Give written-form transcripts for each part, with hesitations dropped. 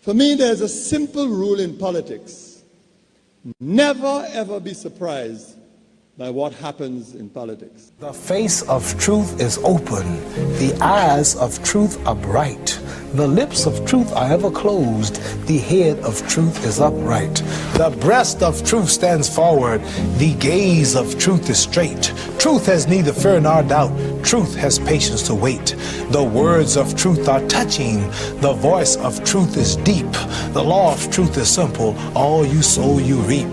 For me, there's a simple rule in politics. Never, ever be surprised by what happens in politics. The face of truth is open. The eyes of truth are bright. The lips of truth are ever closed. The head of truth is upright. The breast of truth stands forward. The gaze of truth is straight. Truth has neither fear nor doubt. Truth has patience to wait. The words of truth are touching. The voice of truth is deep. The law of truth is simple. All you sow, you reap.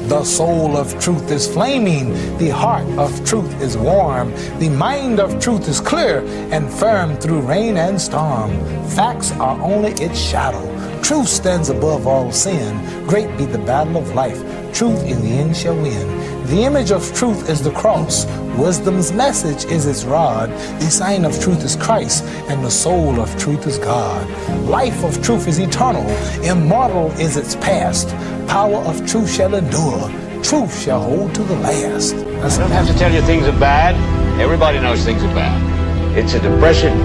The soul of truth is flaming. The heart of truth is warm. The mind of truth is clear and firm through rain and storm. Facts are only its shadow. Truth stands above all sin. Great be the battle of life. Truth in the end shall win. The image of truth is the cross. Wisdom's message is its rod. The sign of truth is Christ, and the soul of truth is God. Life of truth is eternal. Immortal is its past. Power of truth shall endure. Truth shall hold to the last. I don't have to tell you things are bad. Everybody knows things are bad. It's a depression.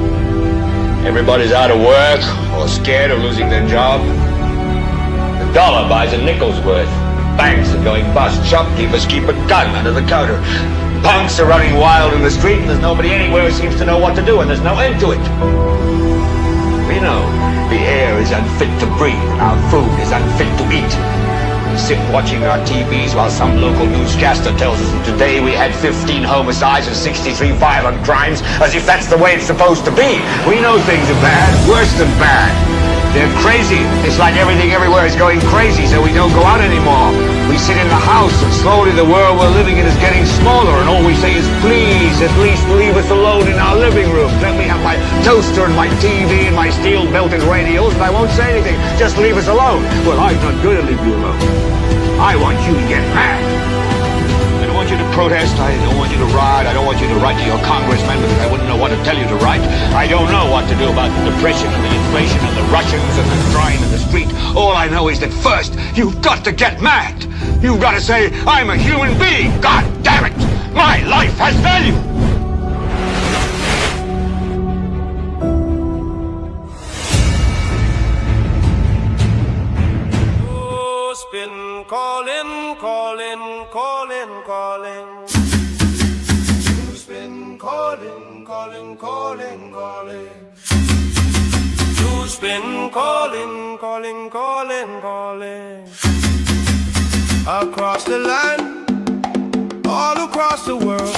Everybody's out of work or scared of losing their job. The dollar buys a nickel's worth. Banks are going bust. Shopkeepers keep a gun under the counter. Punks are running wild in the street, and there's nobody anywhere who seems to know what to do, and there's no end to it. We know the air is unfit to breathe, and our food is unfit to eat. We sit watching our TVs while some local newscaster tells us that today we had 15 homicides and 63 violent crimes, as if that's the way it's supposed to be. We know things are bad, worse than bad. They're crazy. It's like everything everywhere is going crazy, so we don't go out anymore. We sit in the house, and slowly the world we're living in is getting smaller, and all we say is, please, at least leave us alone in our living room. Let me have my toaster and my TV and my steel-belted radios, and I won't say anything. Just leave us alone. Well, I'm not going to leave you alone. I want you to get mad. I don't want you to protest. I don't want you to riot. I don't want you to write to your congressman because I wouldn't know what to tell you to write. I don't know what to do about the depression and the inflation and the Russians and the crying in the street. All I know is that first, you've got to get mad. You've got to say, I'm a human being. God damn it. My life has value. NewsSpin calling, calling, calling, calling. NewsSpin calling, calling, calling, calling. NewsSpin calling, calling, calling, calling. Across the land, all across the world,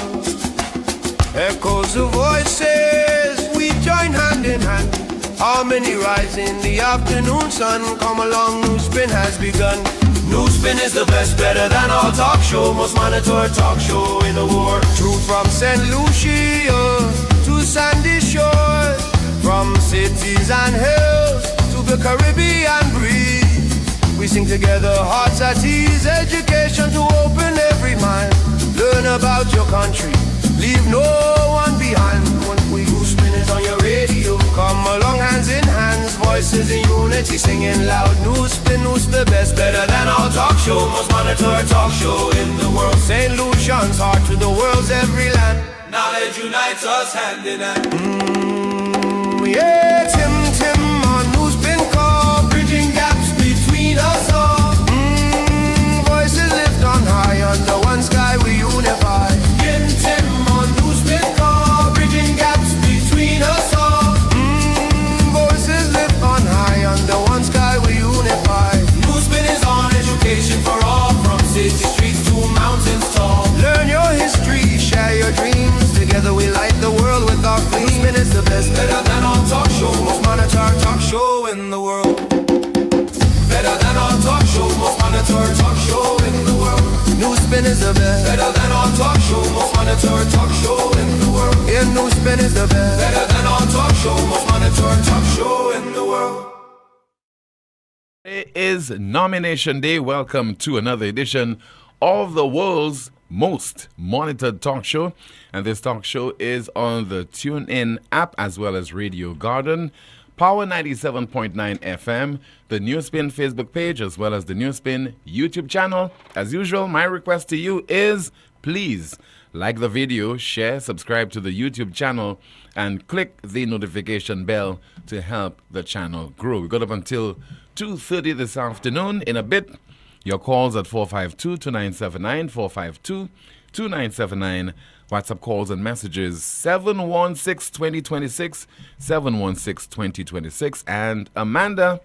echoes of voices, we join hand in hand. Harmony rise in the afternoon sun. Come along, NewsSpin has begun. NewsSpin is the best, better than all talk show, most monitored talk show in the world. True from St. Lucia to sandy shores, from cities and hills to the Caribbean breeze. We sing together, hearts at ease, education to open every mind. Learn about your country, leave no one behind. When we NewsSpin is on your radio, come along hands in hands, voices in unity, singing loud. NewsSpin, News the best, better than all talk show, most monitored talk show in the world. St. Lucian's heart to the world's every land. Knowledge unites us hand in hand. Yeah, Tim on NewsSpin call, bridging gaps between us all. Voices lift on high, under one sky we unify. Tim on NewsSpin call, bridging gaps between us all. Voices lift on high, under one sky we unify. NewsSpin is on education for all, from city streets to mountains tall. Learn your history, share your dreams. Together we light the world with our flame. NewsSpin is the best, better than all talk show, most monitored talk show in the world. Better than all talk show, most monitored talk show in the world. NewsSpin is the best, better than all talk show, most monitored talk show in the world. Yeah, NewsSpin is the best, better than all talk show, most monitored talk show in the world. It is Nomination Day. Welcome to another edition of the world's most monitored talk show. And this talk show is on the TuneIn app as well as Radio Garden, Power 97.9 FM, the NewsSpin Facebook page as well as the NewsSpin YouTube channel. As usual, my request to you is please like the video, share, subscribe to the YouTube channel, and click the notification bell to help the channel grow. We got up until 2:30 this afternoon. In a bit, your calls at 452-2979, 452-2979. WhatsApp calls and messages 716-2026, 716-2026. And Amanda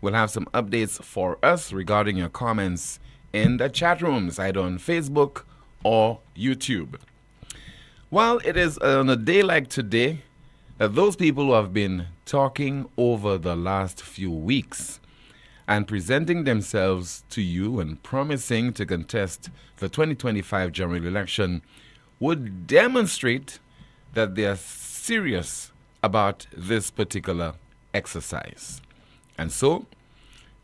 will have some updates for us regarding your comments in the chat rooms, either on Facebook or YouTube. Well, it is on a day like today that those people who have been talking over the last few weeks and presenting themselves to you and promising to contest the 2025 general election would demonstrate that they are serious about this particular exercise. And so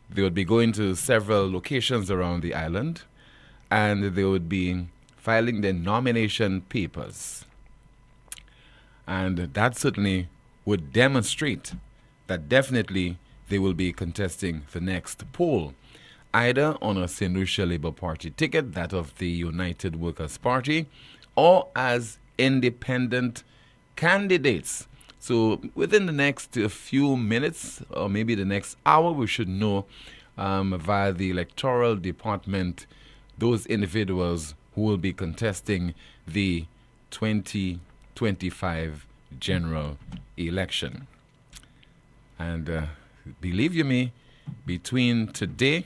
they would be going to several locations around the island, and they would be filing their nomination papers. And that certainly would demonstrate that definitely they will be contesting the next poll, either on a St. Lucia Labour Party ticket, that of the United Workers' Party, or as independent candidates. So within the next few minutes, or maybe the next hour, we should know via the electoral department those individuals who will be contesting the 2025 general election. And believe you me, between today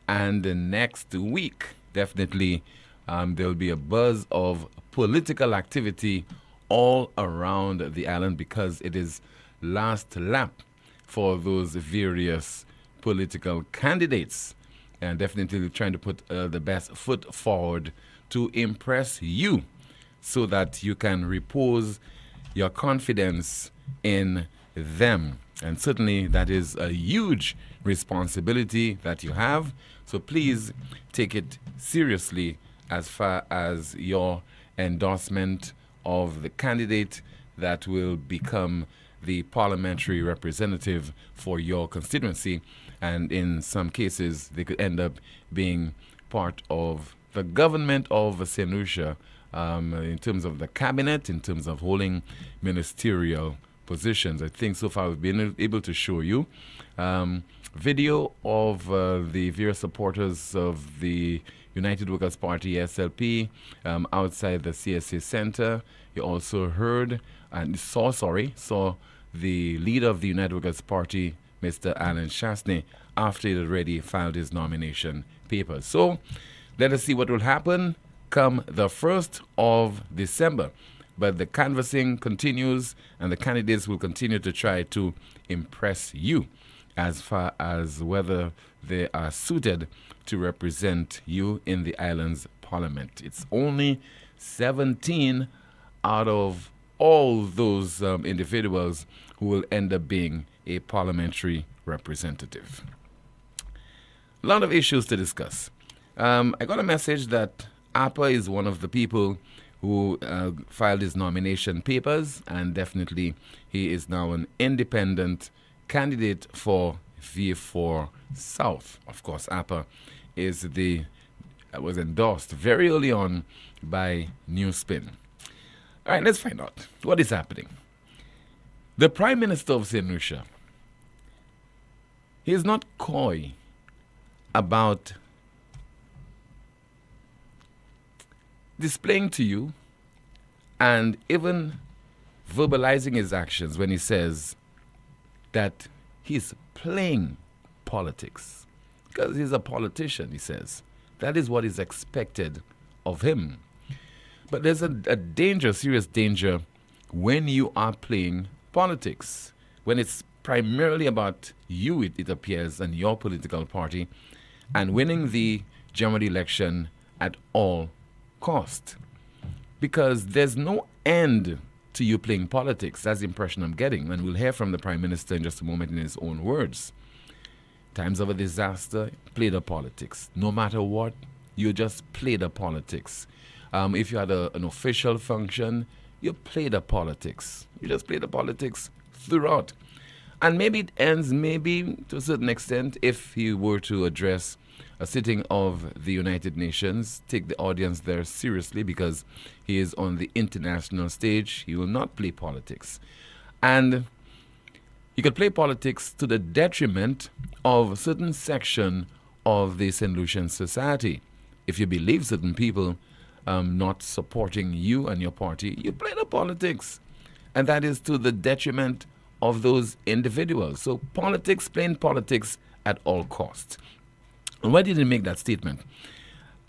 and the next week, definitely there will be a buzz of political activity all around the island, because it is last lap for those various political candidates, and definitely trying to put the best foot forward to impress you so that you can repose your confidence in them. And certainly that is a huge responsibility that you have. So please take it seriously as far as your endorsement of the candidate that will become the parliamentary representative for your constituency. And in some cases, they could end up being part of the government of St. Lucia, in terms of the cabinet, in terms of holding ministerial positions. I think so far we've been able to show you video of the various supporters of the United Workers' Party, SLP, outside the CSA Center. You also heard and saw the leader of the United Workers' Party, Mr. Alan Shastney, after he had already filed his nomination papers. So let us see what will happen come the 1st of December. But the canvassing continues, and the candidates will continue to try to impress you as far as whether they are suited to represent you in the island's parliament. It's only 17 out of all those individuals who will end up being a parliamentary representative. A lot of issues to discuss. I got a message that Appa is one of the people who filed his nomination papers, and definitely he is now an independent candidate for V4 South. Of course, Appa is was endorsed very early on by NewsSpin. All right, let's find out what is happening. The Prime Minister of St. Lucia, he is not coy about displaying to you and even verbalizing his actions when he says that he's playing politics. Because he's a politician, he says. That is what is expected of him. But there's a danger, serious danger, when you are playing politics. When it's primarily about you, it appears, and your political party, and winning the general election at all cost. Because there's no end to you playing politics. That's the impression I'm getting. And we'll hear from the Prime Minister in just a moment in his own words. Times of a disaster, play the politics. No matter what, you just play the politics. If you had an official function, you play the politics. You just play the politics throughout. And maybe it ends, maybe to a certain extent, if he were to address a sitting of the United Nations, take the audience there seriously because he is on the international stage. He will not play politics. And he could play politics to the detriment of a certain section of the St. Lucian society. If you believe certain people not supporting you and your party, you play the politics. And that is to the detriment of those individuals. So politics, plain politics at all costs. And why did he make that statement?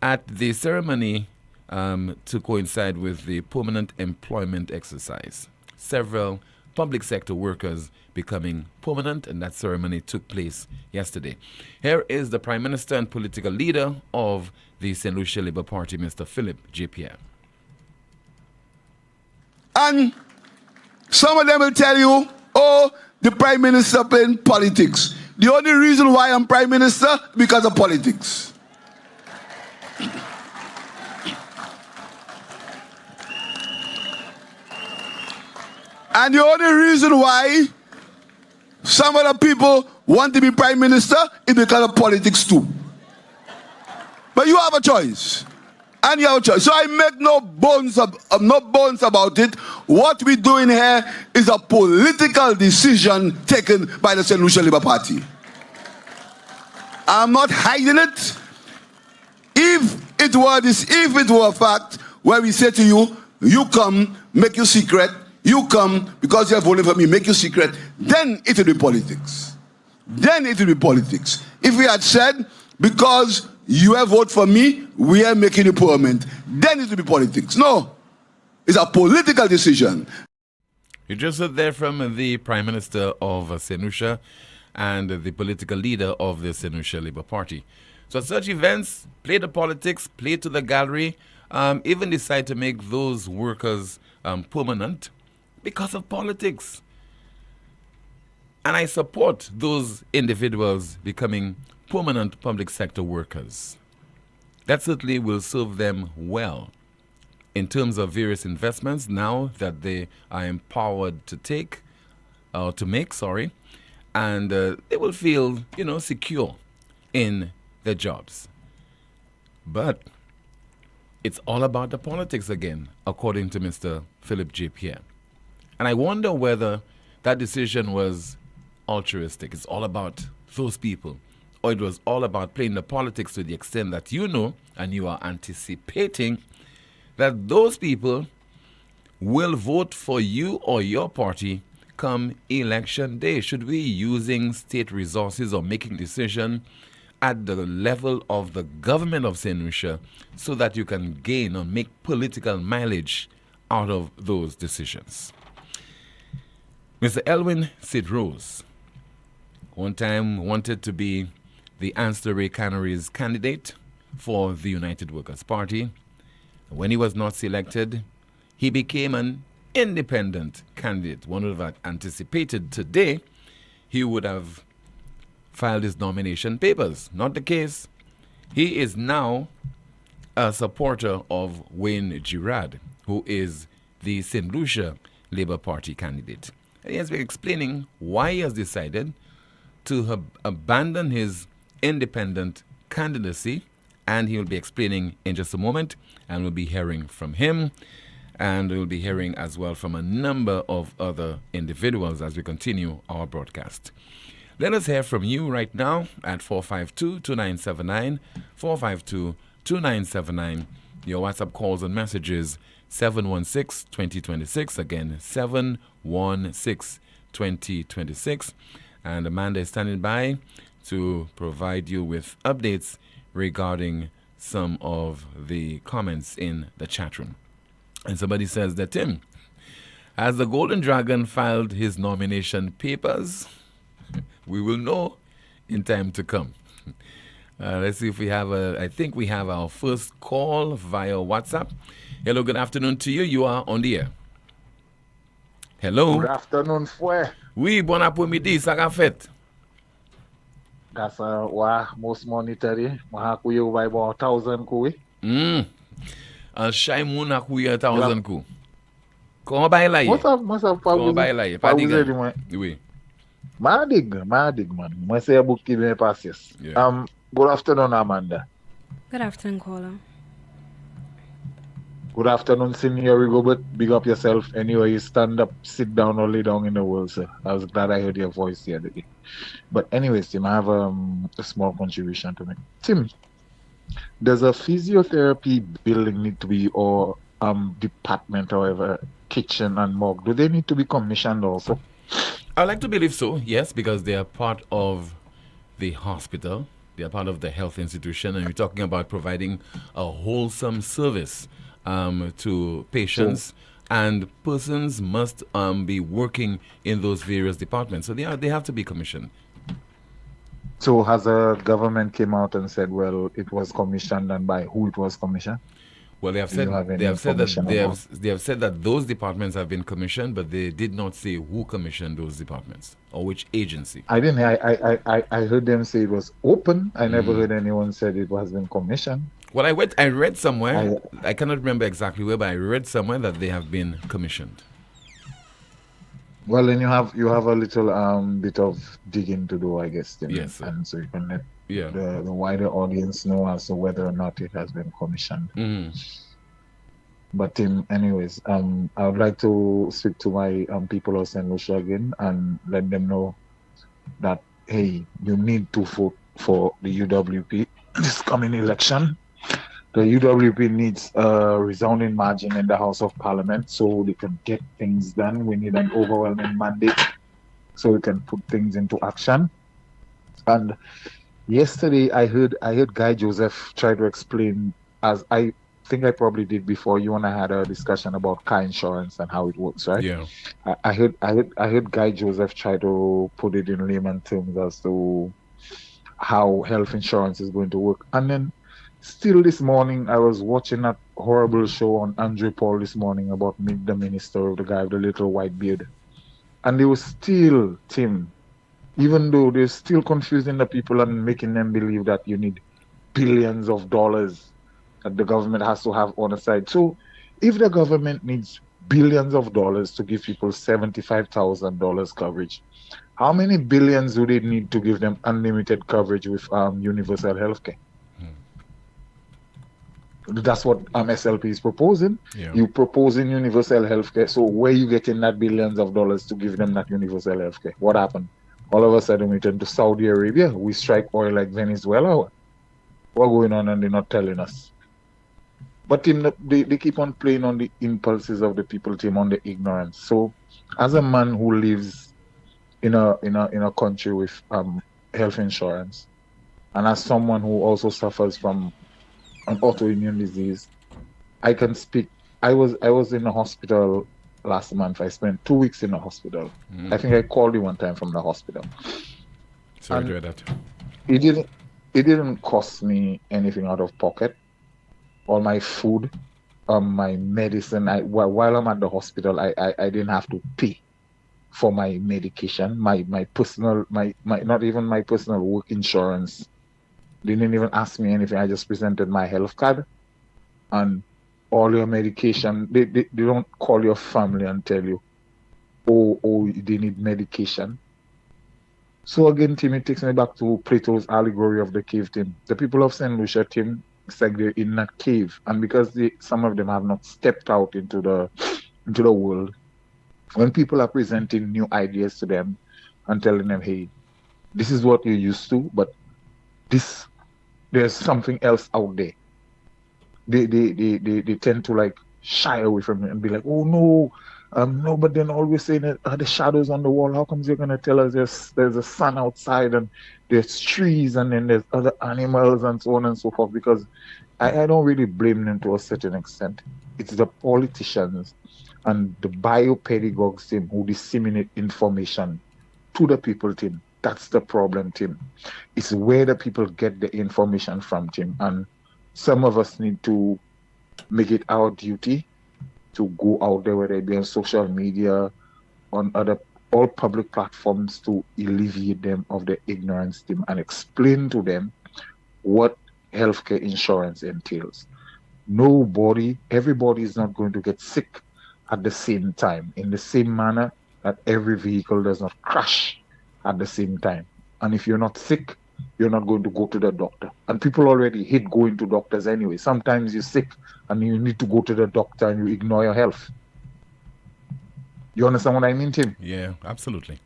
At the ceremony to coincide with the permanent employment exercise, several public sector workers becoming permanent, and that ceremony took place yesterday. Here is the Prime Minister and political leader of the St. Lucia Labour Party, Mr. Philip J. Pierre. And some of them will tell you, oh, the Prime Minister playing politics. The only reason why I'm Prime Minister, because of politics. And the only reason why some other people want to be Prime Minister is because of politics too. But you have a choice. And you have a choice. So I make no bones about it. What we're doing here is a political decision taken by the St. Lucia Labour Party. I'm not hiding it. If it were a fact where we say to you, you come, make your secret, you come because you have voted for me, make your secret, then it will be politics. Then it will be politics. If we had said, because you have voted for me, we are making a permanent, then it will be politics. No, it's a political decision. You just heard there from the Prime Minister of St. Lucia and the political leader of the St. Lucia Labour Party. So at such events, play the politics, play to the gallery, even decide to make those workers permanent because of politics. And I support those individuals becoming permanent public sector workers. That certainly will serve them well in terms of various investments now that they are empowered to make, and they will feel, secure in their jobs. But it's all about the politics again, according to Mr. Philip J. Pierre. And I wonder whether that decision was altruistic. It's all about those people. Or it was all about playing the politics to the extent that you know and you are anticipating that those people will vote for you or your party come election day. Should we be using state resources or making decision at the level of the government of St. Lucia so that you can gain or make political mileage out of those decisions? Mr. Elwin Sid Rose one time wanted to be the ancillary canneries candidate for the United Workers' Party. When he was not selected, he became an independent candidate. One would have anticipated today he would have filed his nomination papers. Not the case. He is now a supporter of Wayne Girard, who is the St. Lucia Labour Party candidate. And he has been explaining why he has decided to abandon his independent candidacy, and he will be explaining in just a moment, and we'll be hearing from him, and we'll be hearing as well from a number of other individuals as we continue our broadcast. Let us hear from you right now at 452-2979, 452-2979. Your WhatsApp calls and messages 716-2026, again 716-2026. And Amanda is standing by to provide you with updates regarding some of the comments in the chat room. And somebody says that, Tim, has the Golden Dragon filed his nomination papers? We will know in time to come. Let's see if we have I think we have our first call via WhatsApp. Hello, good afternoon to you. You are on the air. Hello. Good afternoon, Fouet. Oui, bon après-midi, ça a fait. Gasa wa most monetary, mahakuyo by about 1,000 kui. Shy moun akuye 1,000 Comment bail là? Comment bail là? Pas diga. Oui. Madig, man. I say a book give me passes. Yeah. Good afternoon, Amanda. Good afternoon, caller. Good afternoon, Senior Rigobert. Big up yourself. Anyway, you stand up, sit down, or lay down in the world, sir. I was glad I heard your voice the other day. But anyways, Tim, I have a small contribution to make. Tim, does a physiotherapy building need to be, or department, however, kitchen and morgue, do they need to be commissioned also? I like to believe so, yes, because they are part of the hospital. They are part of the health institution, and we're talking about providing a wholesome service to patients, and persons must be working in those various departments. So they have to be commissioned. So has a government came out and said, well, it was commissioned, and by who it was commissioned? Well, they have said that those departments have been commissioned, but they did not say who commissioned those departments or which agency. I didn't. I heard them say it was open. I never heard anyone said it was been commissioned. Well, I read somewhere. I cannot remember exactly where, but I read somewhere that they have been commissioned. Well, then you have a little bit of digging to do, I guess. Then. Yes, sir. And so you can let the wider audience know as to whether or not it has been commissioned. But anyways, I would like to speak to my people of St. Lucia again and let them know that, hey, you need to vote for the UWP this coming election. The UWP needs a resounding margin in the House of Parliament so they can get things done. We need an overwhelming mandate so we can put things into action. And yesterday, I heard Guy Joseph try to explain, as I think I probably did before. You and I had a discussion about car insurance and how it works, right? Yeah. I heard Guy Joseph try to put it in layman terms as to how health insurance is going to work. And then still this morning, I was watching that horrible show on Andrew Paul this morning about Meet the Minister, of the guy with the little white beard. And they were still, Tim, even though they're still confusing the people and making them believe that you need billions of dollars that the government has to have on the side. So if the government needs billions of dollars to give people $75,000 coverage, how many billions do they need to give them unlimited coverage with universal health care? That's what SLP is proposing. Yeah. You proposing universal health care. So where you getting that billions of dollars to give them that universal health care? What happened? All of a sudden we turn to Saudi Arabia. We strike oil like Venezuela. What's going on and they're not telling us? But they keep on playing on the impulses of the people, Tim, on the ignorance. So as a man who lives in a country with health insurance, and as someone who also suffers from an autoimmune disease, I can speak. I was in the hospital last month. I spent 2 weeks in the hospital. I think I called you one time from the hospital. Sorry to hear that. It didn't cost me anything out of pocket. All my food, my medicine. While I'm at the hospital, I didn't have to pay for my medication. My personal, my not even my personal work insurance. They didn't even ask me anything. I just presented my health card, and all your medication. They don't call your family and tell you, oh, they need medication. So again, Tim, it takes me back to Plato's allegory of the cave, Tim. The people of St. Lucia, Tim, it's like they're in a cave, and because some of them have not stepped out into the world, when people are presenting new ideas to them and telling them, hey, this is what you're used to, but there's something else out there. They tend to like shy away from it and be like, oh no, but then always saying that the shadows on the wall. How come you're gonna tell us there's a sun outside and there's trees and then there's other animals and so on and so forth? Because I don't really blame them to a certain extent. It's the politicians and the biopedagogues, Tim, who disseminate information to the people, Tim. That's the problem, Tim. It's where the people get the information from, Tim. And some of us need to make it our duty to go out there, whether it be on social media, on all public platforms, to alleviate them of the ignorance, Tim, and explain to them what healthcare insurance entails. Everybody is not going to get sick at the same time, in the same manner that every vehicle does not crash at the same time. And if you're not sick, you're not going to go to the doctor. And people already hate going to doctors anyway. Sometimes you're sick and you need to go to the doctor and you ignore your health. You understand what I mean, Tim? Yeah, absolutely.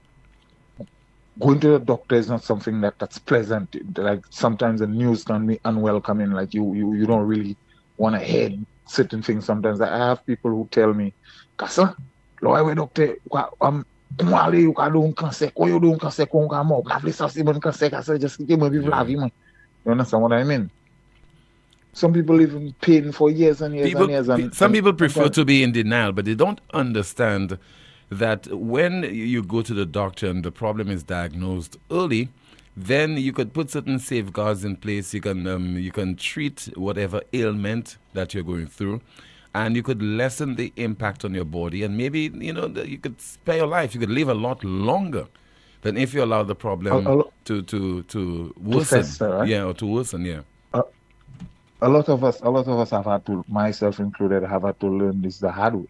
Going to the doctor is not something that's pleasant. Like sometimes the news can be unwelcoming. Like you don't really want to hear certain things. Sometimes I have people who tell me, "Kasa, lo ay doctor, kumali you ka do un cancer, ko you do un cancer ko ka mo, la sa si bon cancer kasa just give me la vie man." You understand what I mean? Some people live in pain for years and years and years. And some people prefer to be in denial, but they don't understand that when you go to the doctor and the problem is diagnosed early, then you could put certain safeguards in place. You can treat whatever ailment that you're going through, and you could lessen the impact on your body. And maybe you could spare your life. You could live a lot longer than if you allow the problem to worsen. Fester, right? Yeah, or to worsen. Yeah. A lot of us have had to, myself included, have had to learn this the hard way.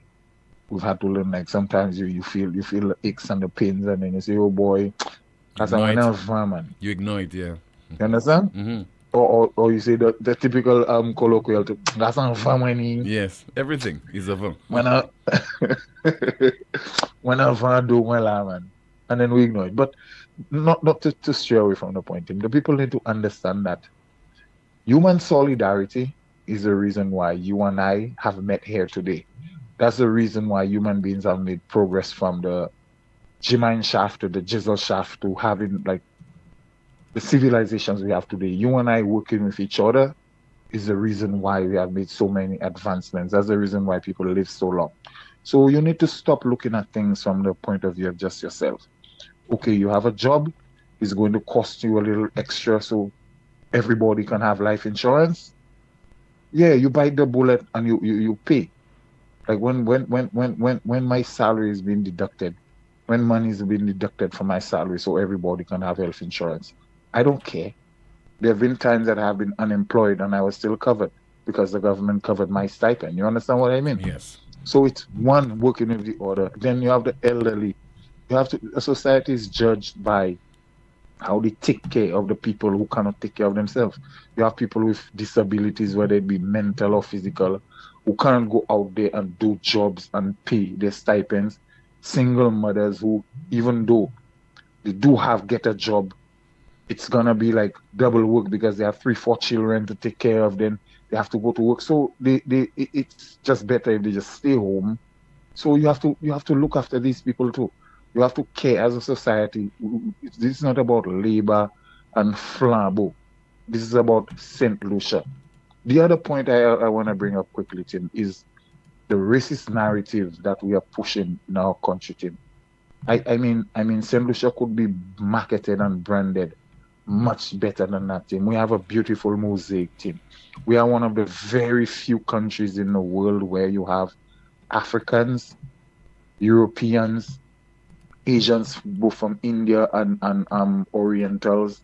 We've had to learn, like sometimes you feel the aches and the pains, and then you say, "Oh boy, that's someone else, man." You ignore it, yeah. You understand? Mm-hmm. Or you say the typical colloquial, "That's not fun." Yes, everything is a fun. When I do well, man, and then we ignore it. But not to stray away from the point. The people need to understand that human solidarity is the reason why you and I have met here today. That's the reason why human beings have made progress from the Gemine shaft to the Jizzle shaft to having like the civilizations we have today. You and I working with each other is the reason why we have made so many advancements. That's the reason why people live so long. So you need to stop looking at things from the point of view of just yourself. Okay, you have a job, it's going to cost you a little extra so everybody can have life insurance. Yeah, you bite the bullet and you pay. Like when my salary is being deducted, when money is being deducted from my salary so everybody can have health insurance, I don't care. There have been times that I have been unemployed and I was still covered because the government covered my stipend. You understand what I mean? Yes. So it's one working with the other. Then you have the elderly. A society is judged by how they take care of the people who cannot take care of themselves. You have people with disabilities, whether it be mental or physical, who can't go out there and do jobs and pay their stipends. Single mothers who, even though they do get a job, it's gonna be like double work because they have 3-4 children to take care of. Then they have to go to work. So it's just better if they just stay home. So you have to look after these people too. You have to care as a society. This is not about labor and flambeau. This is about St. Lucia. The other point I want to bring up quickly, Tim, is the racist narrative that we are pushing in our country, Tim. I mean, St. Lucia could be marketed and branded much better than that, Tim. We have a beautiful mosaic, Tim. We are one of the very few countries in the world where you have Africans, Europeans, Asians, both from India and Orientals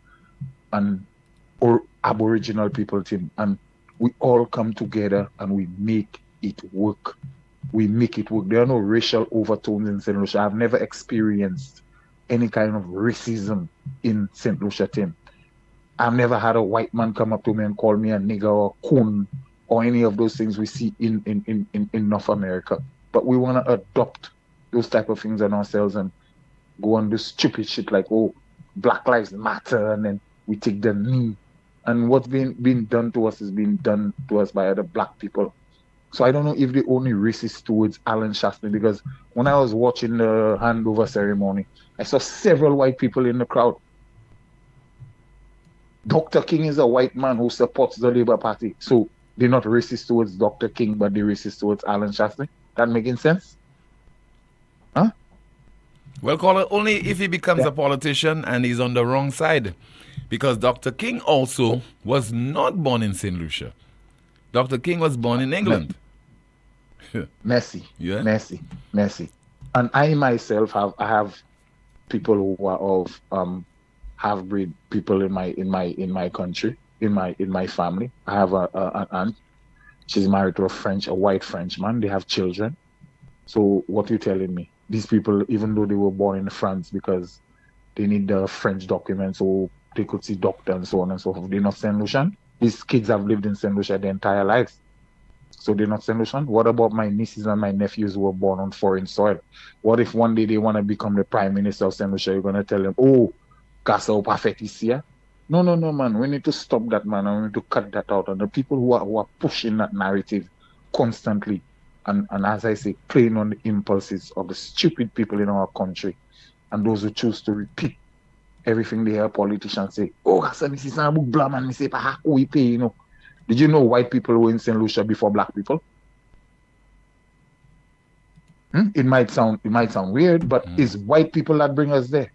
or Aboriginal people, Tim. And we all come together and we make it work. We make it work. There are no racial overtones in St. Lucia. I've never experienced any kind of racism in St. Lucia, Tim. I've never had a white man come up to me and call me a nigger or coon or any of those things we see in North America. But we want to adopt those type of things on ourselves and go on this stupid shit like, oh, Black Lives Matter, and then we take the knee. And what's being done to us is being done to us by other black people. So I don't know if they're only racist towards Alan Shastney, because when I was watching the handover ceremony, I saw several white people in the crowd. Dr. King is a white man who supports the Labour Party. So they're not racist towards Dr. King, but they're racist towards Alan Shastney. That making sense? Huh? Well, caller, only if he becomes a politician and he's on the wrong side. Because Dr. King also was not born in St. Lucia. Dr. King was born in England. Messy. Yeah. Messy. And I myself have people who are of half-breed people in my country, in my family. I have an aunt. She's married to a white Frenchman. They have children. So what are you telling me? These people, even though they were born in France, because they need the French documents so they could see doctor and so on and so forth. They're not St. Lucian. These kids have lived in St. Lucia their entire lives. So they're not St. Lucian. What about my nieces and my nephews who were born on foreign soil? What if one day they want to become the Prime Minister of St. Lucia? You're going to tell them, oh, Casa Perfect is here? No, man. We need to stop that, man. And we need to cut that out. And the people who are pushing that narrative constantly, and as I say, playing on the impulses of the stupid people in our country, and those who choose to repeat everything they hear politicians say, oh, this is a book blam, and we say, we pay, you know. Did you know white people were in St. Lucia before black people? It might sound weird, but it's white people that bring us there.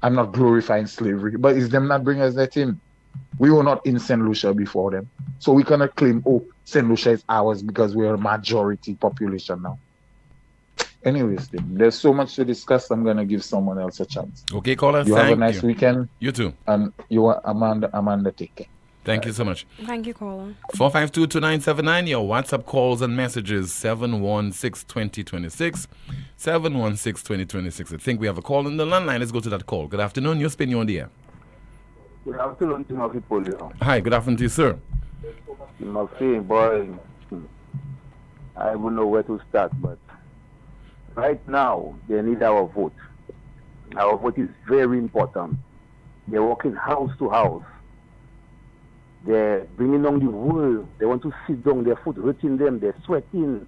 I'm not glorifying slavery, but it's them that bring us there, Tim. We were not in St. Lucia before them. So we cannot claim, oh, St. Lucia is ours because we're a majority population now. Anyways, Tim, there's so much to discuss. I'm going to give someone else a chance. Okay, caller. You have a nice weekend. You too. And you are Amanda, take care. Thank you so much. Thank you, caller. 452-2979, your WhatsApp calls and messages, 716-2026, 716-2026. I think we have a call on the landline. Let's go to that call. Good afternoon. NewsSpin, you're on the air. Good afternoon, Timothy Poleon. Hi, good afternoon to you, sir. Timothy, boy, I don't know where to start, but right now, they need our vote. Our vote is very important. They're walking house to house. They're bringing down the world. They want to sit down. Their foot hurting them. They're sweating.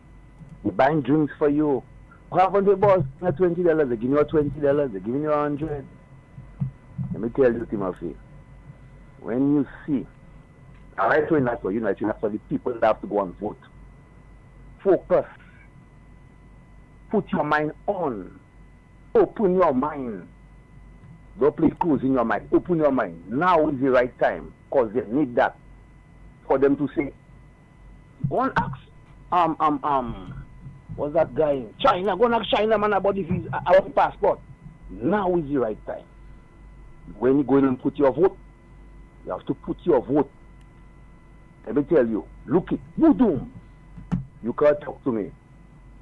They're buying drinks for you. What happened to the boss? $20. They're giving you $20. They're giving you $100. Let me tell you, Timothy. When you see, I like to not for you, not for the people that have to go and vote. Focus. Put your mind on. Open your mind. Don't play close in your mind. Open your mind. Now is the right time. Because they need that for them to say, go and ask what's that guy in China? Go and ask China man about if he's our passport. Now is the right time. When you go in and put your vote, you have to put your vote. Let me tell you, look it, you do. You can't talk to me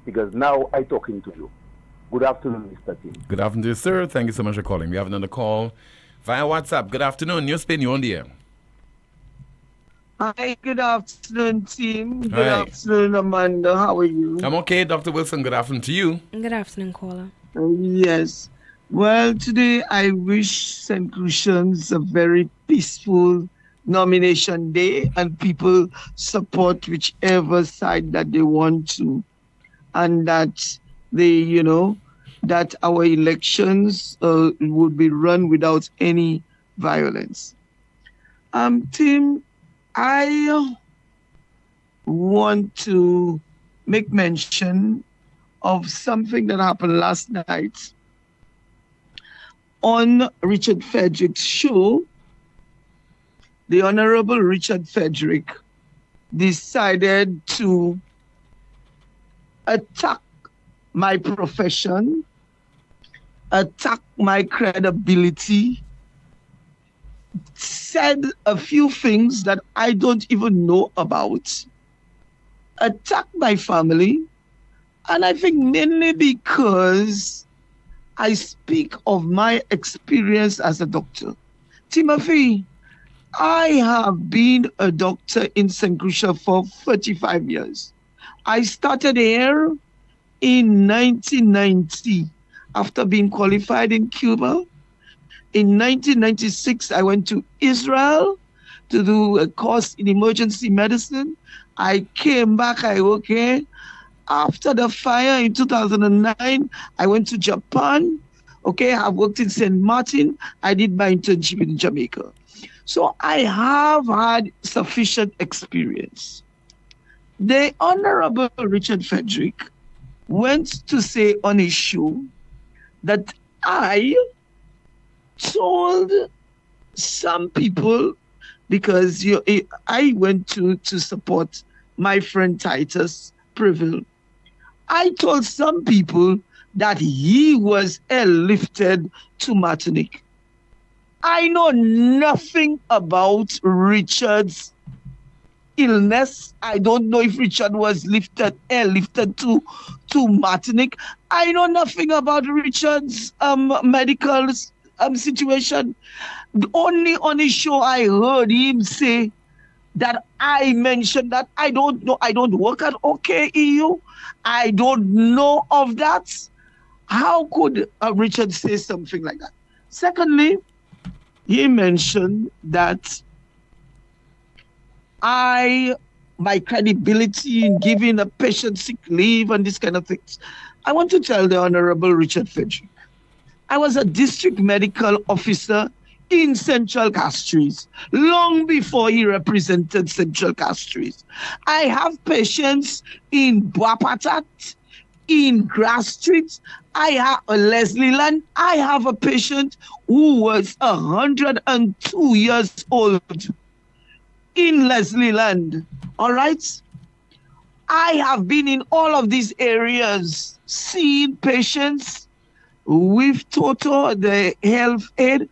because now I'm talking to you. Good afternoon, Mr. Tim. Good afternoon to you, sir. Thank you so much for calling. We have another call via WhatsApp. Good afternoon. NewsSpin, you're on the air. Hi, good afternoon, team. Good Hi. afternoon, Amanda. How are you? I'm okay, Dr. Wilson. Good afternoon to you. Good afternoon, caller. Yes. Well, today I wish St. Lucians a very peaceful nomination day and people support whichever side that they want to. And that they, that our elections would be run without any violence. Tim, I want to make mention of something that happened last night on Richard Frederick's show. The Honorable Richard Frederick decided to attack my profession, attack my credibility, said a few things that I don't even know about, attacked my family, and I think mainly because I speak of my experience as a doctor. Timothy, I have been a doctor in St. Lucia for 35 years. I started here in 1990 after being qualified in Cuba. In 1996, I went to Israel to do a course in emergency medicine. I came back, I worked here. After the fire in 2009, I went to Japan. I worked in St. Martin. I did my internship in Jamaica. So I have had sufficient experience. The Honorable Richard Frederick went to say on his show that I told some people, because I went to support my friend Titus Preville. I told some people that he was airlifted to Martinique. I know nothing about Richard's illness. I don't know if Richard was airlifted to Martinique. I know nothing about Richard's medical situation. On his show, I heard him say that I mentioned that I don't know. I don't work at OKEU. I don't know of that. How could Richard say something like that? Secondly, he mentioned that my credibility in giving a patient sick leave and this kind of things. I want to tell the Honorable Richard Frederick, I was a district medical officer in Central Castries long before he represented Central Castries. I have patients in Boapatat, in Grass Street. I have a Leslie Land. I have a patient who was 102 years old in Leslie Land. All right? I have been in all of these areas seeing patients with Toto, the health aid.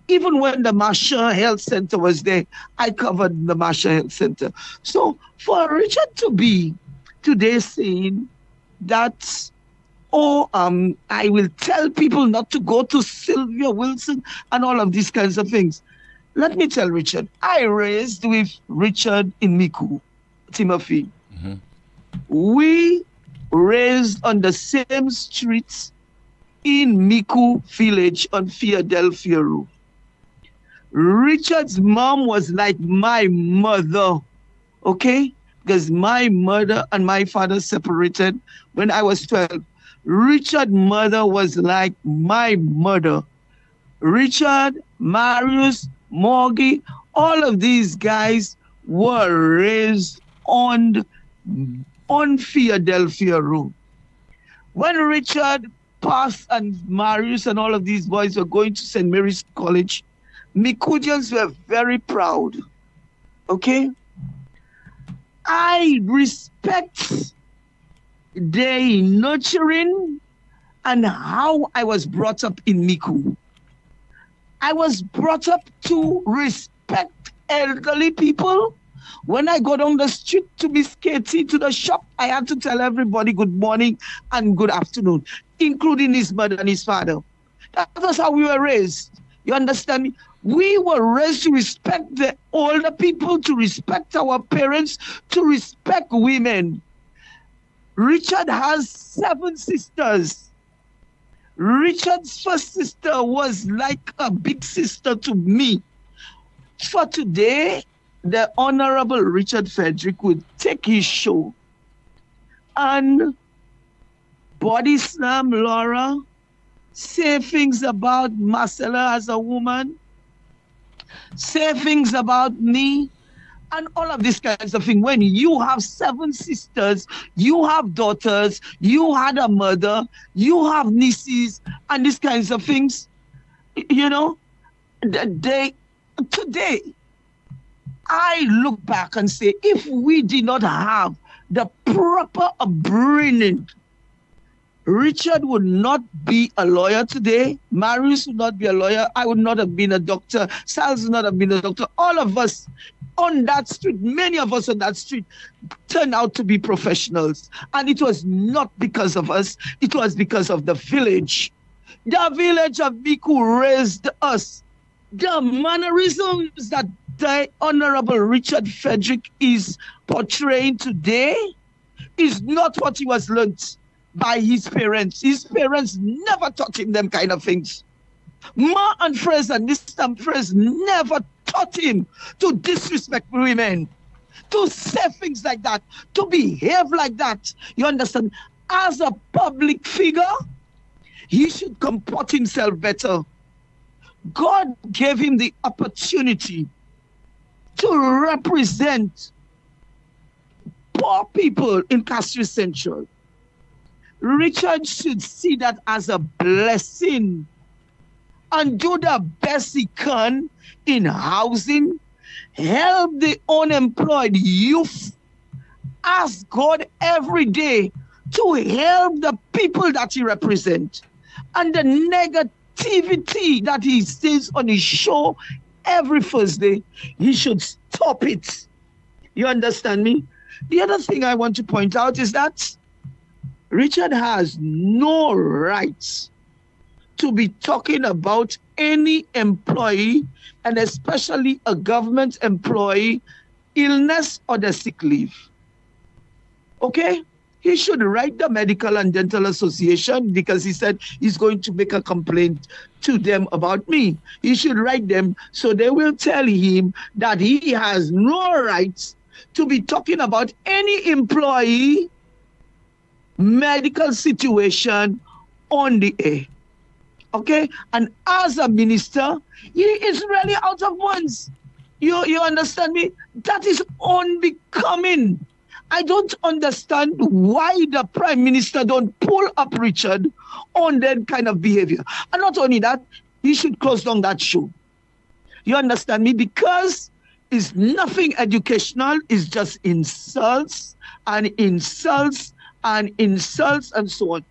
Even when the Marshall Health Center was there, I covered the Marshall Health Center. So for Richard to be today saying that, I will tell people not to go to Sylvia Wilson and all of these kinds of things. Let me tell Richard, I raised with Richard in Miku, Timothy. Mm-hmm. We raised on the same streets in Miku village on Philadelphia Road. Richard's mom was like my mother, okay? Because my mother and my father separated when I was 12. Richard's mother was like my mother. Richard, Marius, Morgie, all of these guys were raised on Philadelphia Road. When Richard passed and Marius and all of these boys were going to St. Mary's College, Mikudians were very proud. Okay? I respect their nurturing and how I was brought up in Miku. I was brought up to respect elderly people. When I go down the street to Miss Katie to the shop, I had to tell everybody good morning and good afternoon, including his mother and his father. That was how we were raised. You understand me? We were raised to respect the older people, to respect our parents, to respect women. Richard has 7 sisters. Richard's first sister was like a big sister to me. For today, the Honorable Richard Frederick would take his show and body slam Laura, say things about Marcella as a woman, say things about me, and all of these kinds of things. When you have 7 sisters, you have daughters, you had a mother, you have nieces, and these kinds of things, you know, today, I look back and say, if we did not have the proper upbringing, Richard would not be a lawyer today. Marius would not be a lawyer. I would not have been a doctor. Salz would not have been a doctor. All of us on that street, many of us on that street, turned out to be professionals. And it was not because of us. It was because of the village. The village of Miku raised us. The mannerisms that the Honorable Richard Frederick is portraying today is not what he was learnt by his parents. His parents never taught him them kind of things. Ma and Fraser and Nistam Fraser never taught him to disrespect women, to say things like that, to behave like that. You understand? As a public figure, he should comport himself better. God gave him the opportunity to represent poor people in Castries Central. Richard should see that as a blessing and do the best he can in housing, help the unemployed youth, ask God every day to help the people that he represents. And the negativity that he says on his show every Thursday, he should stop it. You understand me? The other thing I want to point out is that Richard has no right to be talking about any employee, and especially a government employee, illness or the sick leave. Okay? He should write the Medical and Dental Association, because he said he's going to make a complaint to them about me. He should write them so they will tell him that he has no rights to be talking about any employee medical situation on the air. Okay? And as a minister, he is really out of bounds. You understand me? That is unbecoming. I don't understand why the Prime Minister don't pull up Richard on that kind of behavior. And not only that, he should close down that show. You understand me? Because it's nothing educational. It's just insults and insults and insults and so on.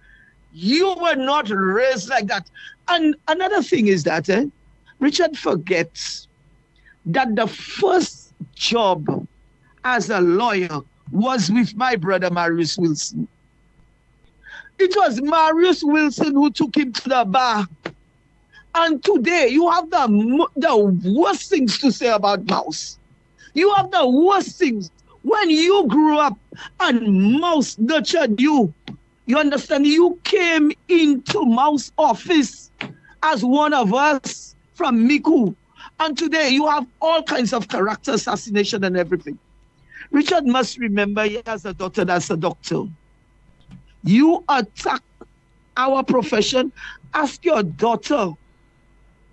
You were not raised like that. And another thing is that Richard forgets that the first job as a lawyer was with my brother Marius Wilson. It was Marius Wilson who took him to the bar. And today you have the worst things to say about Mouse. You have the worst things. When you grew up and Mouse nurtured you, you understand, you came into Mouse office as one of us from Miku. And today you have all kinds of character assassination and everything. Richard must remember he has a daughter that's a doctor. You attack our profession. Ask your daughter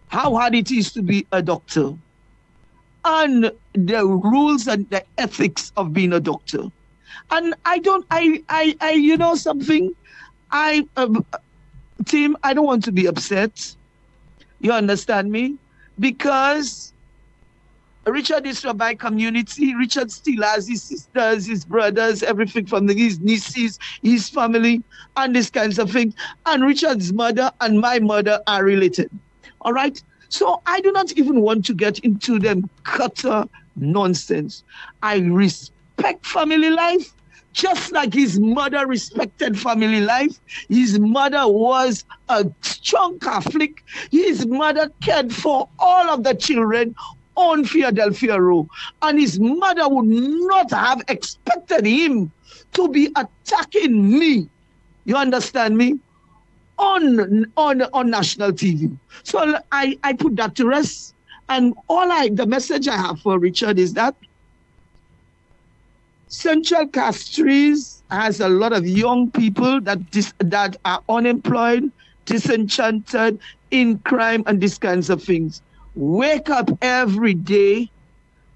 how hard it is to be a doctor and the rules and the ethics of being a doctor. And you know something? Tim, I don't want to be upset. You understand me? Because Richard is from my community. Richard still has his sisters, his brothers, everything from his nieces, his family, and these kinds of things. And Richard's mother and my mother are related. All right? So I do not even want to get into them gutter nonsense. I respect family life, just like his mother respected family life. His mother was a strong Catholic. His mother cared for all of the children on Philadelphia Road. And his mother would not have expected him to be attacking me. You understand me? On national TV. So I put that to rest. And the message I have for Richard is that Central Castries has a lot of young people that are unemployed, disenchanted, in crime, and these kinds of things. Wake up every day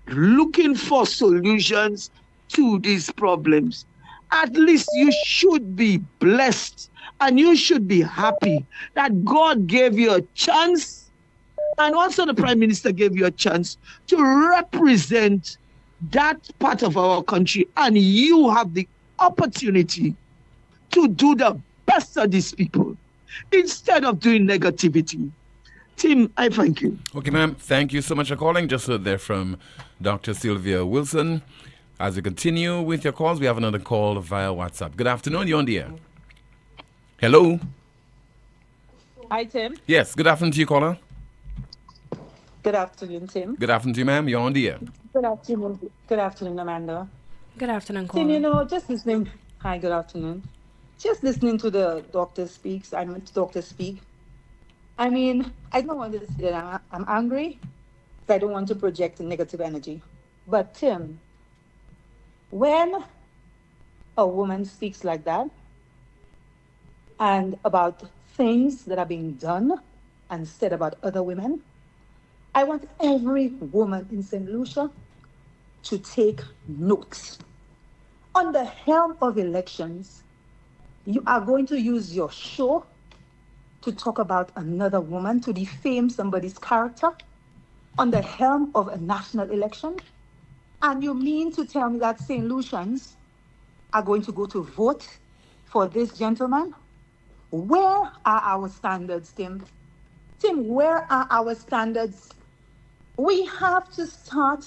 looking for solutions to these problems. At least you should be blessed and you should be happy that God gave you a chance, and also the Prime Minister gave you a chance to represent that part of our country, and you have the opportunity to do the best of these people instead of doing negativity. Tim, I thank you. Okay, ma'am. Thank you so much for calling. Just heard there from Dr. Sylvia Wilson. As we continue with your calls, we have another call via WhatsApp. Good afternoon. You're on the air. Hello. Hi, Tim. Yes. Good afternoon to you, caller. Good afternoon, Tim. Good afternoon to you, ma'am. You're on the air. Good afternoon. Good afternoon, Amanda. Good afternoon, caller. Tim, you know, just listening. Hi, good afternoon. Just listening to the doctor speak. I mean, I don't want to say that I'm angry, because I don't want to project negative energy. But Tim, when a woman speaks like that, and about things that are being done and said about other women, I want every woman in St. Lucia to take notes. On the helm of elections, you are going to use your show to talk about another woman, to defame somebody's character on the helm of a national election? And you mean to tell me that St. Lucians are going to go to vote for this gentleman? Where are our standards, Tim? Tim, where are our standards? We have to stand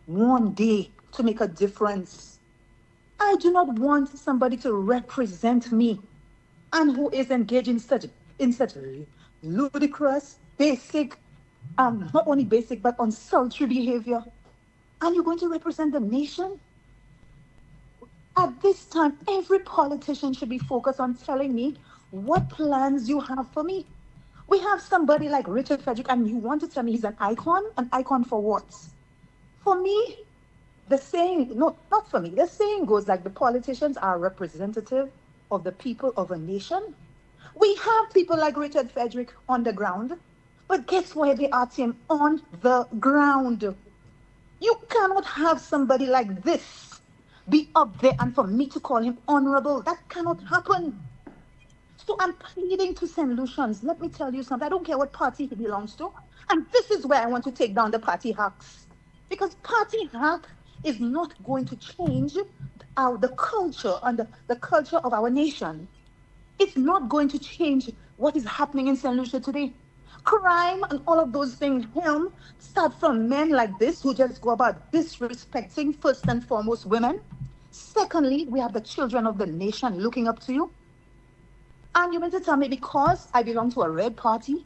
one day to make a difference. I do not want somebody to represent me and who is engaged in such ludicrous, basic, not only basic, but unsultry behavior. And you're going to represent the nation? At this time, every politician should be focused on telling me what plans you have for me. We have somebody like Richard Frederick, and you want to tell me he's an icon? An icon for what? For me, the saying, no, not for me, the saying goes like the politicians are representative of the people of a nation. We have people like Richard Frederick on the ground, but guess where they are, Tim? On the ground. You cannot have somebody like this be up there and for me to call him honorable. That cannot happen. So I'm pleading to St. Lucians. Let me tell you something. I don't care what party he belongs to. And this is where I want to take down the party hacks. Because party hack is not going to change the culture and the culture of our nation. It's not going to change what is happening in St. Lucia today. Crime and all of those things start from men like this who just go about disrespecting first and foremost women. Secondly, we have the children of the nation looking up to you. And you meant to tell me because I belong to a red party,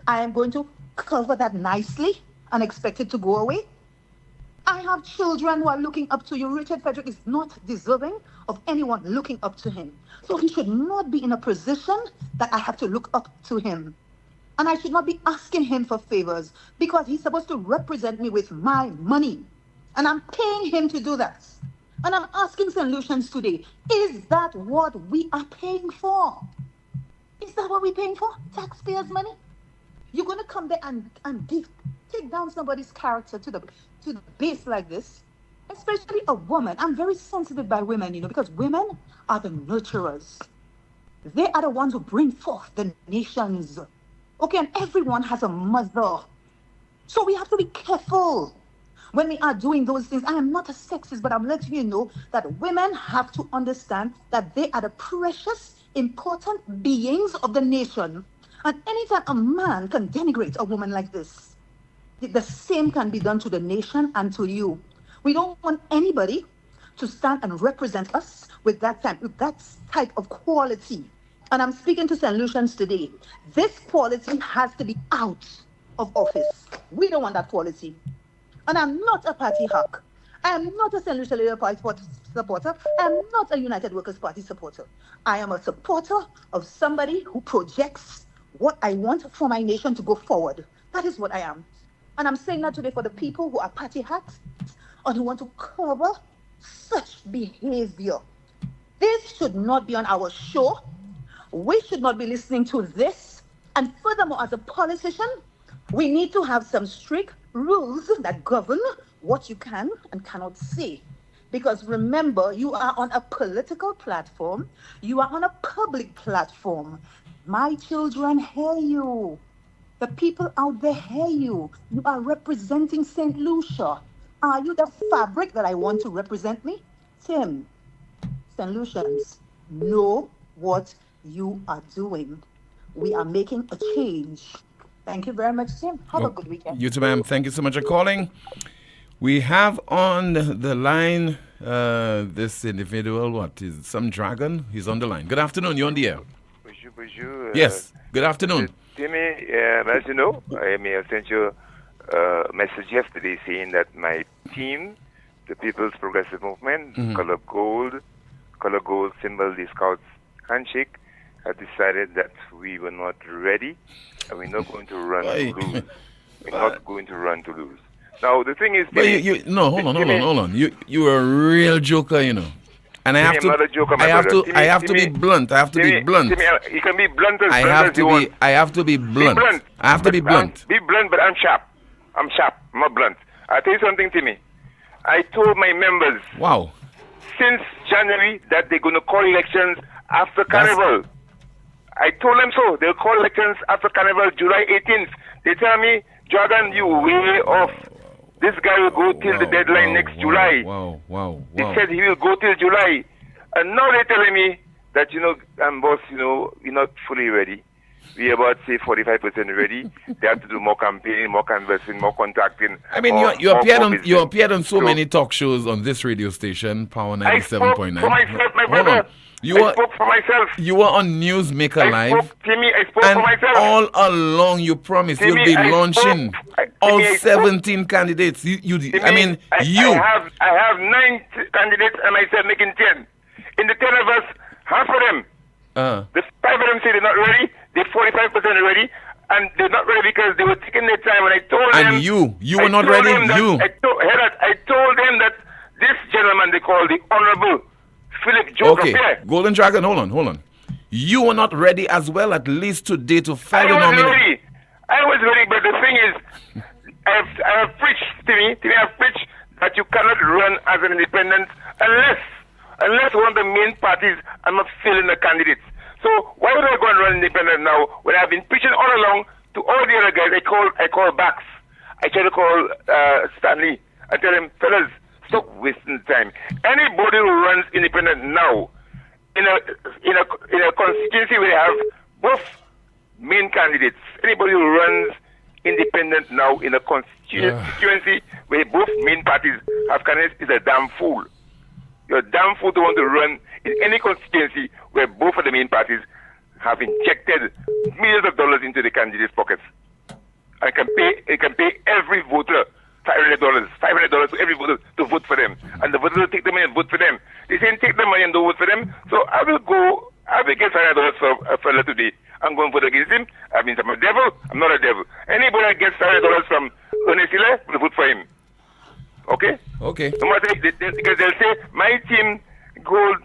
I am going to cover that nicely and expect it to go away? I have children who are looking up to you. Richard Frederick is not deserving of anyone looking up to him. So he should not be in a position that I have to look up to him. And I should not be asking him for favors because he's supposed to represent me with my money. And I'm paying him to do that. And I'm asking St. Lucians today, is that what we are paying for? Is that what we're paying for? Taxpayers' money? You're going to come there and take down somebody's character to the base like this? Especially a woman. I'm very sensitive by women, because women are the nurturers. They are the ones who bring forth the nations. Okay, and everyone has a mother. So we have to be careful when we are doing those things. I am not a sexist, but I'm letting you know that women have to understand that they are the precious, important beings of the nation. And anytime a man can denigrate a woman like this, the same can be done to the nation and to you. We don't want anybody to stand and represent us with that type of quality. And I'm speaking to St. Lucians today. This quality has to be out of office. We don't want that quality. And I'm not a party hack. I am not a St. Lucia Labour Party supporter. I am not a United Workers' Party supporter. I am a supporter of somebody who projects what I want for my nation to go forward. That is what I am. And I'm saying that today for the people who are party hacks and who want to cover such behavior. This should not be on our show. We should not be listening to this. And furthermore, as a politician, we need to have some strict rules that govern what you can and cannot say. Because remember, you are on a political platform. You are on a public platform. My children hear you. The people out there hear you. You are representing St. Lucia. Are you the fabric that I want to represent me? Tim, St. Lucians, know what you are doing. We are making a change. Thank you very much, Tim. Have a good weekend. You too, ma'am. Thank you so much for calling. We have on the line this individual. What is some dragon? He's on the line. Good afternoon. You're on the air. Bonjour. Yes. Good afternoon. Timmy, as you know, I sent you a message yesterday saying that my team, the People's Progressive Movement, Color Gold symbol, the Scouts handshake, had decided that we were not ready and we're not going to run to lose. We're not going to run to lose. Now, the thing is... hold on. You are a real joker, And I have to. Not a joker, I have to be blunt. I have to be blunt. You can be blunt as I have to be. I have to be blunt. Be blunt. I have to be blunt. Be blunt, but I'm sharp. I'm not blunt. I'll tell you something, Timmy. I told my members. Wow. Since January that they're going to call elections after Carnival. I told them so. They'll call elections after Carnival, July 18th. They tell me, Jordan, you way off. This guy will go till the deadline next July. Wow. He said he will go till July. And now they're telling me that, boss, you're not fully ready. We are about, say, 45% ready. They have to do more campaigning, more canvassing, more contacting. I mean, you appeared on so many talk shows on this radio station, Power 97.9. I spoke for myself, my Hold brother. on. I spoke for myself. You were on Newsmaker Live. Timmy, I spoke and for myself. all along you promised Timmy, you'll be I launching all 17 candidates. Timmy, I mean, I have 9 candidates and myself making 10. In the 10 of us, half of them, the 5 of them say they're not ready. They're 45% ready. And they're not ready because they were taking their time. And I told them. And you were not ready. I told them that this gentleman they call the Honorable Philip Joe Okay, Golden Dragon, hold on. You were not ready as well, at least today, to file the nomination. I was ready, but the thing is, I have preached, Timmy, I have preached that you cannot run as an independent unless one of the main parties are not filling the candidates. So why would I go and run independent now when I've been preaching all along to all the other guys? I call backs. I try to call Stanley. I tell him, fellas, stop wasting time. Anybody who runs independent now in a constituency where they have both main candidates, anybody who runs independent now in a constituency where both main parties have candidates is a damn fool. You're a damn fool to want to run in any constituency where both of the main parties have injected millions of dollars into the candidates' pockets. And can pay every voter $500 to every voter to vote for them. And the voters will take the money and vote for them. They say take the money and don't vote for them. So I will get $500 for a fella today. I'm going to vote against him. I mean, I'm a devil. I'm not a devil. Anybody that gets $500 from Ernest Hiller will vote for him. Okay? Okay. No matter, because they'll say, my team, Gold,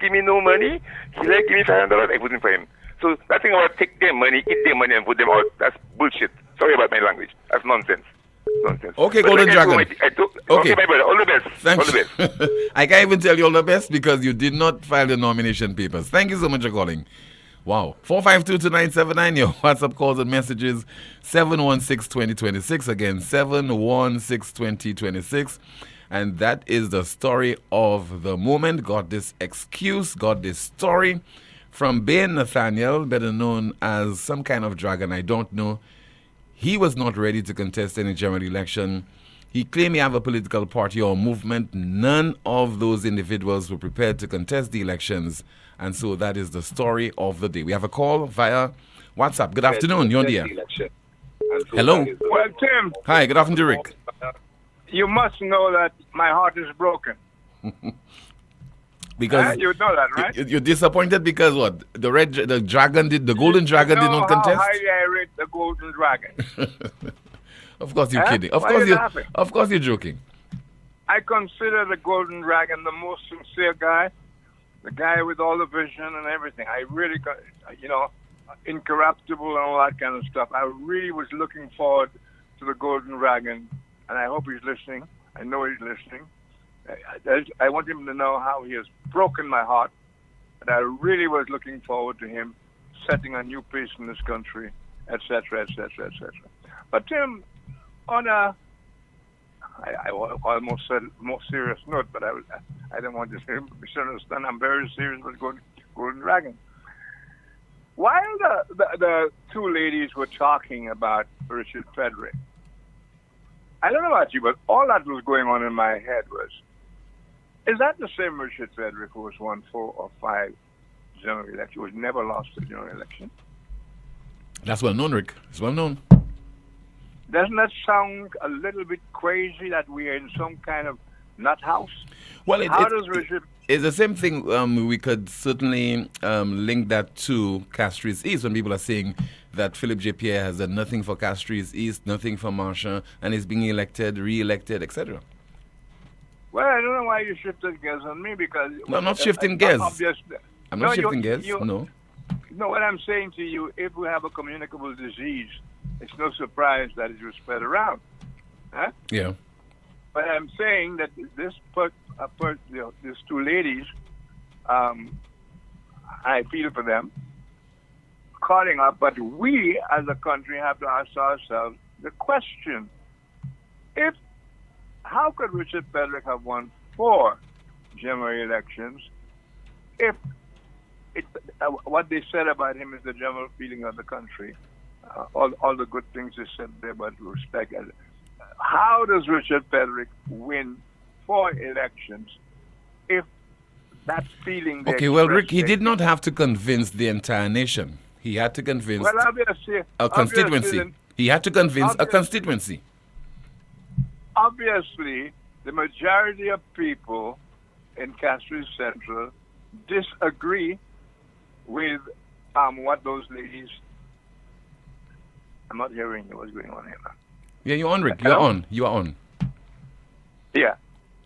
give me no money. Hiller, give me $500. I'm voting for him. So that thing about take their money, eat their money, and vote them out, that's bullshit. Sorry about my language. That's nonsense. Okay, but Golden Dragon. Okay, my brother. All the best. Thanks. All the best. I can't even tell you all the best because you did not file the nomination papers. Thank you so much for calling. Wow. 452-2979. Your WhatsApp calls and messages 716-2026. Again, 716-2026. And that is the story of the moment. Got this excuse, got this story from Bain Nathaniel, better known as some kind of dragon. I don't know. He was not ready to contest any general election. He claimed he have a political party or movement. None of those individuals were prepared to contest the elections. And so that is the story of the day. We have a call via WhatsApp. Good afternoon. You're on the air. Hello. Well, Tim. Hi, good afternoon, Rick. You must know that my heart is broken. Because you know that, right? You're disappointed because what? The golden dragon did not contest? How highly I rate the golden dragon. Of course you're kidding. Of course you're joking. I consider the golden dragon the most sincere guy, the guy with all the vision and everything. I really, incorruptible and all that kind of stuff. I really was looking forward to the golden dragon, and I hope he's listening. I know he's listening. I want him to know how he has broken my heart, and I really was looking forward to him setting a new pace in this country, etc., etc., etc. But Tim, on I almost said more serious note, but I don't want to misunderstand. I'm very serious with Golden Dragon. While the two ladies were talking about Richard Frederick, I don't know about you, but all that was going on in my head was, is that the same Richard Frederick who was won 4 or 5 general elections, who has never lost a general election? That's well known, Rick. It's well known. Doesn't that sound a little bit crazy that we are in some kind of nut house? Well, Richard... It's the same thing. We could certainly link that to Castries East when people are saying that Philip J. Pierre has done nothing for Castries East, nothing for Marshall, and is being elected, re-elected, etc. Well, I don't know why you shifted gears on me because... No, I'm not shifting gears. I'm not shifting gears, no. No, what I'm saying to you, if we have a communicable disease, it's no surprise that it will spread around. Huh? Yeah. But I'm saying that these two ladies, I feel for them, calling up, but we as a country have to ask ourselves the question, how could Richard Frederick have won 4 general elections if what they said about him is the general feeling of the country. All the good things they said there about respect. How does Richard Frederick win 4 elections if that feeling? Okay, well, Rick, he did not have to convince the entire nation. He had to convince a constituency. He had to convince a constituency. Obviously, the majority of people in Castries Central disagree with what those ladies. I'm not hearing you. What's going on here, man? Yeah, you're on, Rick. You're on. You are on. Yeah.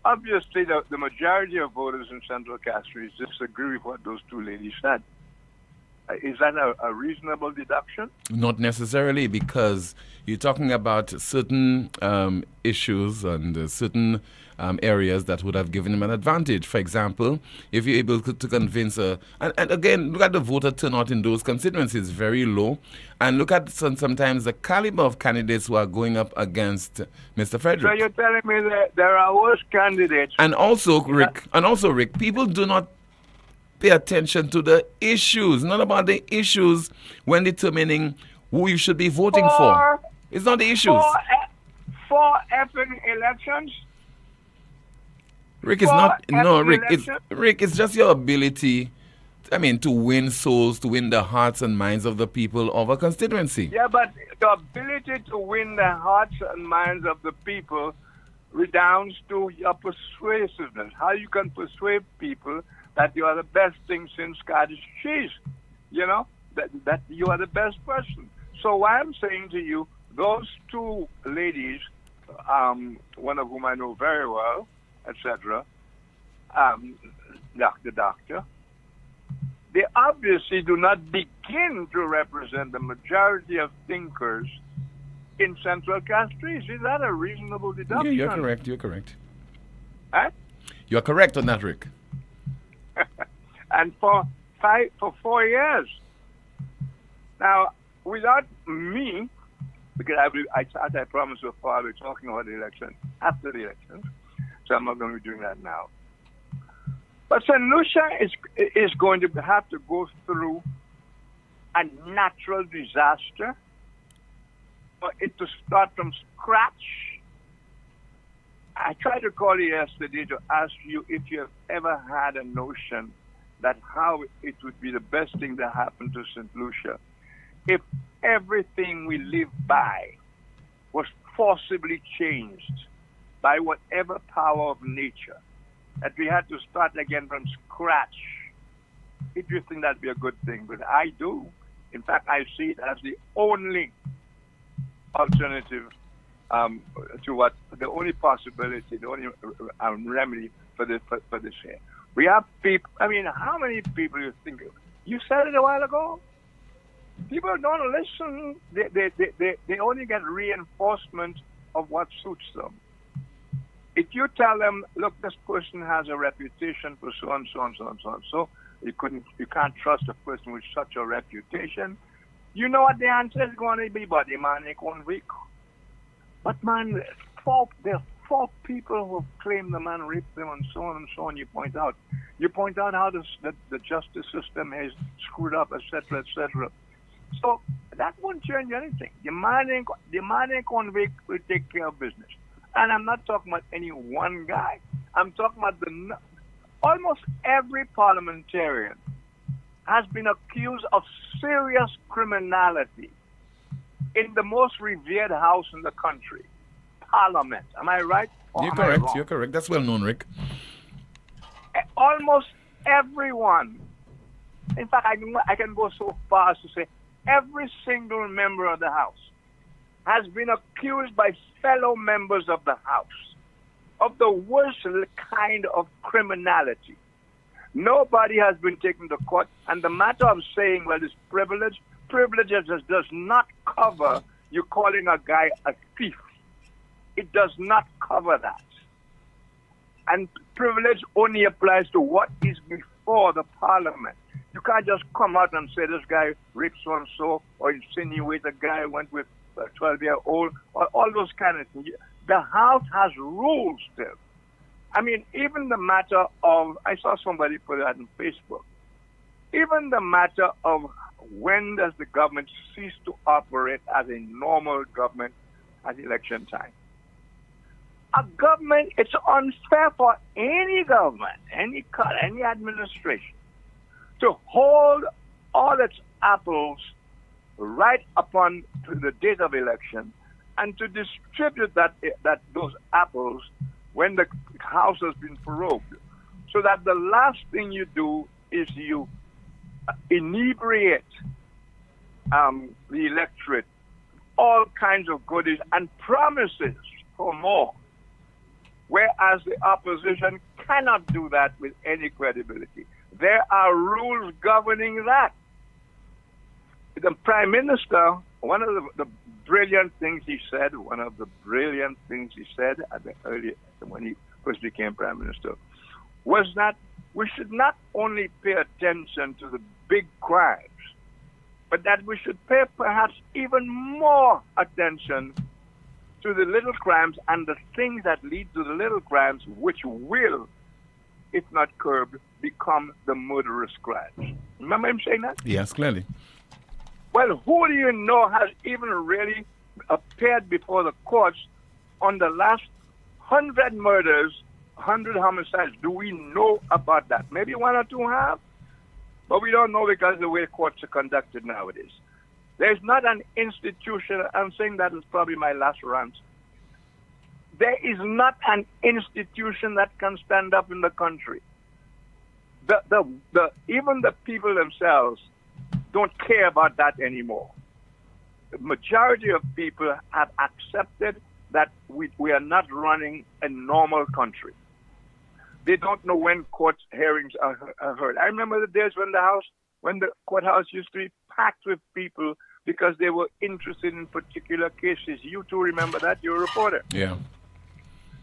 Obviously, the majority of voters in Central Castries disagree with what those 2 ladies said. Is that a reasonable deduction? Not necessarily, because you're talking about certain issues and certain areas that would have given him an advantage. For example, if you're able to convince and again, look at the voter turnout in those constituencies, very low. And look at sometimes the caliber of candidates who are going up against Mr. Frederick. So you're telling me that there are worse candidates. And also, Rick, people do not pay attention to the issues, not about the issues when determining who you should be voting for. It's not the issues. 4 effing elections? Rick, it's not. No, Rick, it's just your ability, to win souls, to win the hearts and minds of the people of a constituency. Yeah, but the ability to win the hearts and minds of the people redounds to your persuasiveness. How you can persuade people that you are the best thing since Scottish cheese, that you are the best person. So what I'm saying to you, those 2 ladies, one of whom I know very well, etc., the doctor, they obviously do not begin to represent the majority of thinkers in Central Castries. Is that a reasonable deduction? Yeah, you're correct. Huh? You're correct on that, Rick. And for 4 years. Now, without me, because as I promised so far, we're talking about the election after the elections, so I'm not going to be doing that now. But St. Lucia is going to have to go through a natural disaster for it to start from scratch. I tried to call you yesterday to ask you if you have ever had a notion that how it would be the best thing to happen to St. Lucia if everything we live by was forcibly changed by whatever power of nature, that we had to start again from scratch. If you think that'd be a good thing, but I do. In fact, I see it as the only alternative to what the only possibility, the only remedy for this here. We have people. How many people you think? You said it a while ago. People don't listen. They only get reinforcement of what suits them. If you tell them, look, this person has a reputation for so and so and so and so and so, you can't trust a person with such a reputation. You know what the answer is going to be, buddy, man, in 1 week. But man, there are 4 people who have claimed the man raped them and so on, you point out. You point out how the justice system is screwed up, etc., etc. So that won't change anything. The man in convict will take care of business. And I'm not talking about any one guy. I'm talking about almost every parliamentarian has been accused of serious criminality in the most revered house in the country, Parliament. Am I right? You're correct. You're correct. That's well known, Rick. Almost everyone. In fact, I can go so far as to say every single member of the House has been accused by fellow members of the House of the worst kind of criminality. Nobody has been taken to court, and the matter of saying, well, it's privilege does not cover you calling a guy a thief. It does not cover that. And privilege only applies to what is before the Parliament. You can't just come out and say this guy raped so-and-so, or insinuate a guy went with a 12-year-old, or all those kind of things. The House has rules still. Even the matter of, I saw somebody put that on Facebook. even the matter of when does the government cease to operate as a normal government at election time. A government, it's unfair for any government, any administration, to hold all its apples right upon to the date of election and to distribute those apples when the house has been prorogued, so that the last thing you do is you inebriate the electorate, all kinds of goodies and promises for more, whereas the opposition cannot do that with any credibility. There are rules governing that. The Prime Minister, one of the brilliant things he said, at the early, when he first became Prime Minister, was that we should not only pay attention to the big crimes, but that we should pay perhaps even more attention to the little crimes and the things that lead to the little crimes, which will, if not curbed, become the murderous crimes. Remember him saying that? Yes, clearly. Well, who do you know has even really appeared before the courts on the last 100 murders, 100 homicides? Do we know about that? Maybe one or two have, but we don't know because of the way courts are conducted nowadays. There's not an institution, I'm saying that is probably my last rant. There is not an institution that can stand up in the country. Even the people themselves don't care about that anymore. The majority of people have accepted that we are not running a normal country. They don't know when court hearings are heard. I remember the days when the courthouse used to be packed with people because they were interested in particular cases. You too remember that? You're a reporter. Yeah.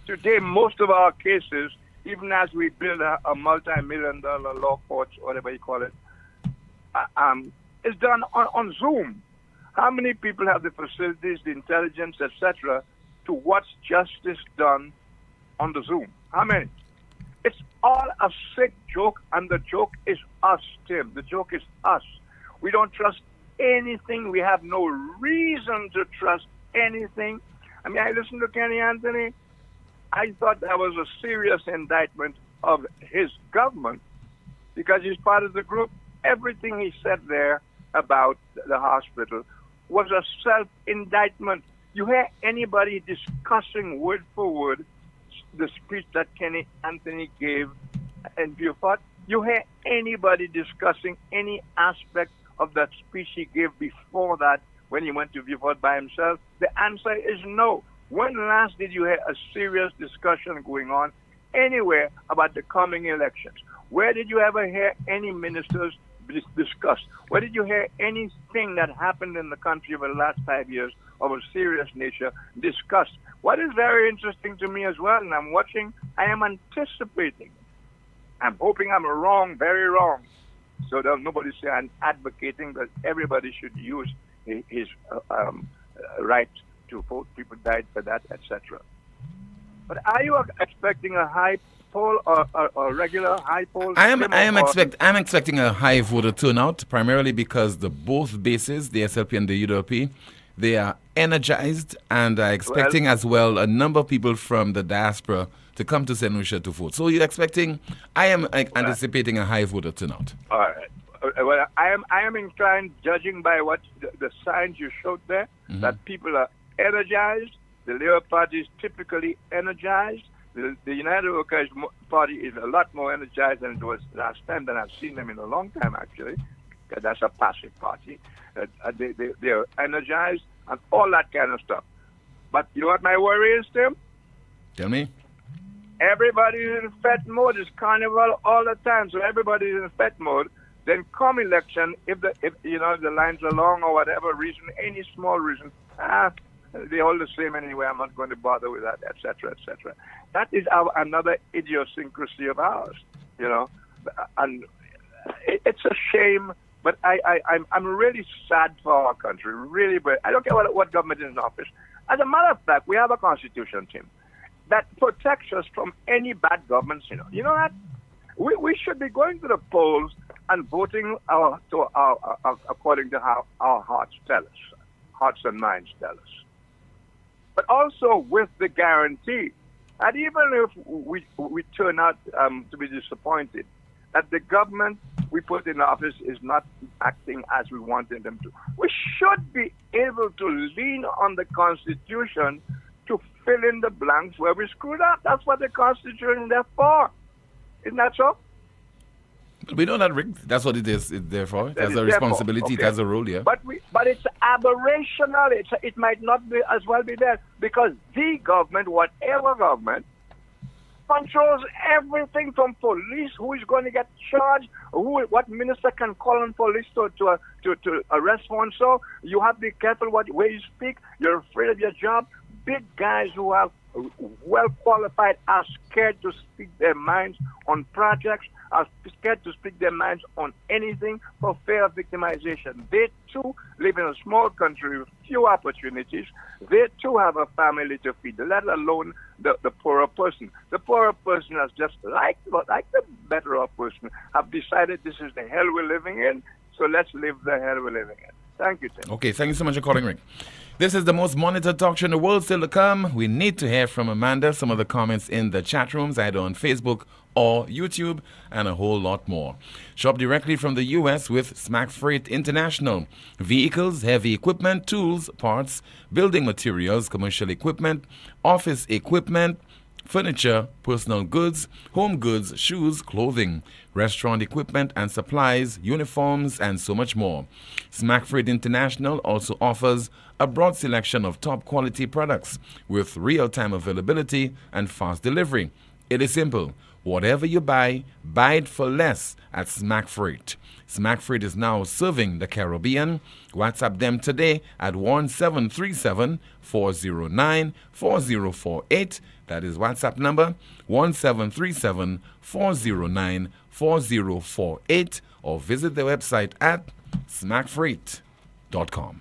Today, most of our cases, even as we build a multi-million-dollar law courts, whatever you call it, is done on Zoom. How many people have the facilities, the intelligence, etc., to watch justice done on the Zoom? How many? It's all a sick joke, and the joke is us, Tim. The joke is us. We don't trust anything. We have no reason to trust anything. I mean, I listened to Kenny Anthony. I thought that was a serious indictment of his government because he's part of the group. Everything he said there about the hospital was a self-indictment. You hear anybody discussing word for word the speech that Kenny Anthony gave in Beaufort? You hear anybody discussing any aspect of that speech he gave before that when he went to Beaufort by himself? The answer is no. When last did you hear a serious discussion going on anywhere about the coming elections? Where did you ever hear any ministers discuss? Where did you hear anything that happened in the country over the last 5 years of a serious nature discussed? What is very interesting to me as well, and I'm watching, I am anticipating. I'm hoping I'm wrong, very wrong, so that nobody say I'm advocating that everybody should use his right to vote. People died for that, etc. But are you expecting a high poll or regular high poll? I'm expecting a high voter turnout, primarily because both bases, the SLP and the UWP, they are energized, and are expecting as well a number of people from the diaspora to come to St. Lucia to vote. So you're expecting, I am anticipating a high voter turnout. All right. Well, I am inclined, judging by what the signs you showed there, that people are energized. The Labour Party is typically energized. The United Workers' Party is a lot more energized than it was last time, than I've seen them in a long time, actually, because that's a passive party. They are energized and all that kind of stuff. But you know what my worry is, Tim? Tell me. Everybody's in fete mode. It's carnival all the time, so everybody's in fete mode. Then come election, if the lines are long or whatever reason, any small reason, they're all the same anyway. I'm not going to bother with that, etc., etc. That is another idiosyncrasy of ours, and it's a shame. But I'm really sad for our country, really. But I don't care what government is in office. As a matter of fact, we have a constitution, Tim, that protects us from any bad governments. You know that we should be going to the polls and voting according to how our hearts tell us, hearts and minds tell us. But also with the guarantee that even if we turn out to be disappointed, that the government we put in office is not acting as we wanted them to, we should be able to lean on the Constitution to fill in the blanks where we screwed up. That's what the Constitution is there for. Isn't that so? We know that, Rick. That's what it is. It's there for. It has a responsibility. It has a role, yeah. But it's aberrational. It might not be as well be there because the government, whatever government, controls everything from police, who is going to get charged, what minister can call on police to arrest one. So you have to be careful where you speak. You're afraid of your job. Big guys who are well qualified are scared to speak their minds on projects, are scared to speak their minds on anything for fear of victimization. They too live in a small country with few opportunities. They too have a family to feed, let alone the poorer person. The poorer person has just, like the better off person, have decided this is the hell we're living in, so let's live the hell we're living in. Thank you, Tim. Okay, thank you so much for calling, Rick. This is the most monitored talk show in the world still to come. We need to hear from Amanda, some of the comments in the chat rooms, either on Facebook or YouTube, and a whole lot more. Shop directly from the U.S. with Smack Freight International. Vehicles, heavy equipment, tools, parts, building materials, commercial equipment, office equipment, furniture, personal goods, home goods, shoes, clothing, restaurant equipment and supplies, uniforms, and so much more. Smack Freight International also offers a broad selection of top quality products with real-time availability and fast delivery. It is simple. Whatever you buy it for less at Smack Freight. Smack Freight is now serving the Caribbean. WhatsApp them today at 1737-409-4048. That is WhatsApp number 1737-409-4048, or visit their website at smackfreight.com.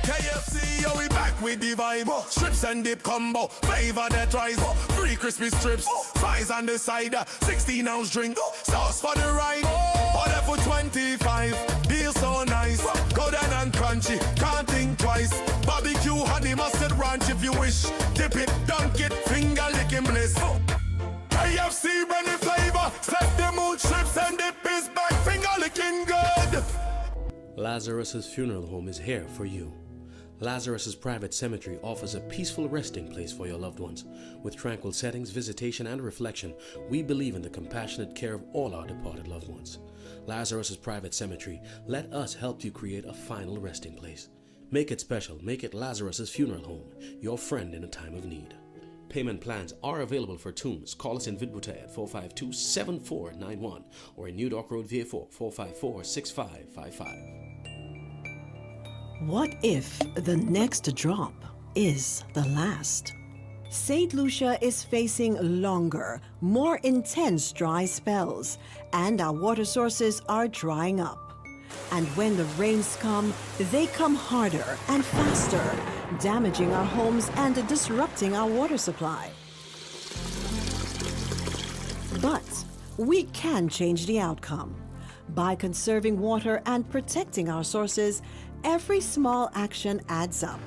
KFC, yo, we back with the vibe. Strips and dip combo, flavor that rise. Free crispy strips, fries on the side. 16-ounce drink, sauce for the ride. Order for 25, deal so nice. Go down and crunchy, can't think twice. Barbecue, honey, mustard ranch if you wish. Dip it, dunk it, finger licking bliss. KFC, bring the flavor. Set the mood, strips and dip is back, finger licking good. Lazarus's Funeral Home is here for you. Lazarus's Private Cemetery offers a peaceful resting place for your loved ones. With tranquil settings, visitation, and reflection, we believe in the compassionate care of all our departed loved ones. Lazarus's Private Cemetery, let us help you create a final resting place. Make it special. Make it Lazarus's Funeral Home, your friend in a time of need. Payment plans are available for tombs. Call us in Vidbute at 452-7491 or in New Dock Road, VA4, 454-6555. What if the next drop is the last? St. Lucia is facing longer, more intense dry spells, and our water sources are drying up. And when the rains come, they come harder and faster, damaging our homes and disrupting our water supply. But we can change the outcome. By conserving water and protecting our sources, every small action adds up.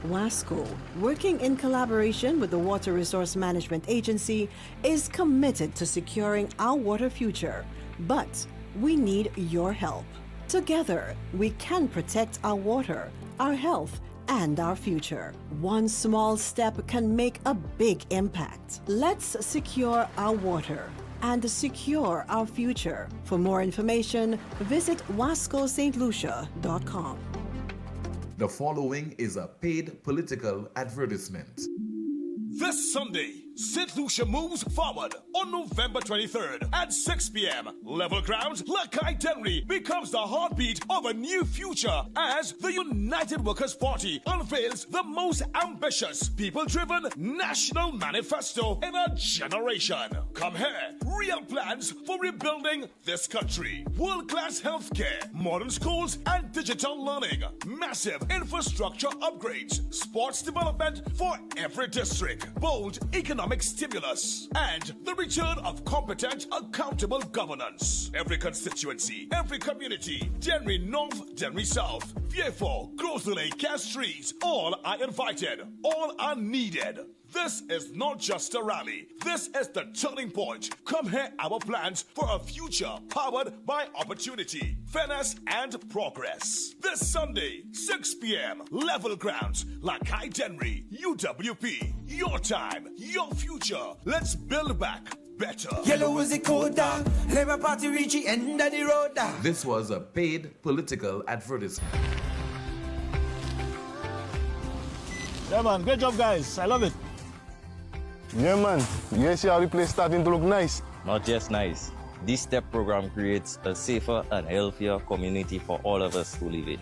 WASCO, working in collaboration with the Water Resource Management Agency, is committed to securing our water future. But we need your help. Together, we can protect our water, our health, and our future. One small step can make a big impact. Let's secure our water and secure our future. For more information, visit wascostlucia.com. The following is a paid political advertisement. This Sunday, St. Lucia moves forward on November 23rd at 6 p.m. Level ground, Lakai Denry becomes the heartbeat of a new future as the United Workers' Party unveils the most ambitious, people-driven national manifesto in a generation. Come here, real plans for rebuilding this country. World-class healthcare, modern schools and digital learning, massive infrastructure upgrades, sports development for every district, bold economic economic stimulus, and the return of competent, accountable governance. Every constituency, every community, Denry North, Denry South, Vieux-Fort, Gros-de-Lay, Castries, all are invited, all are needed. This is not just a rally. This is the turning point. Come hear our plans for a future powered by opportunity, fairness, and progress. This Sunday, 6 p.m., Level Grounds, Lakai Denry, UWP. Your time, your future. Let's build back better. Yellow is the code, Labour Party reach the end of the road. This was a paid political advertisement. Yeah, man. Great job, guys. I love it. Yeah, man. You guys see how the place starting to look nice? Not just nice. This STEP program creates a safer and healthier community for all of us who live in.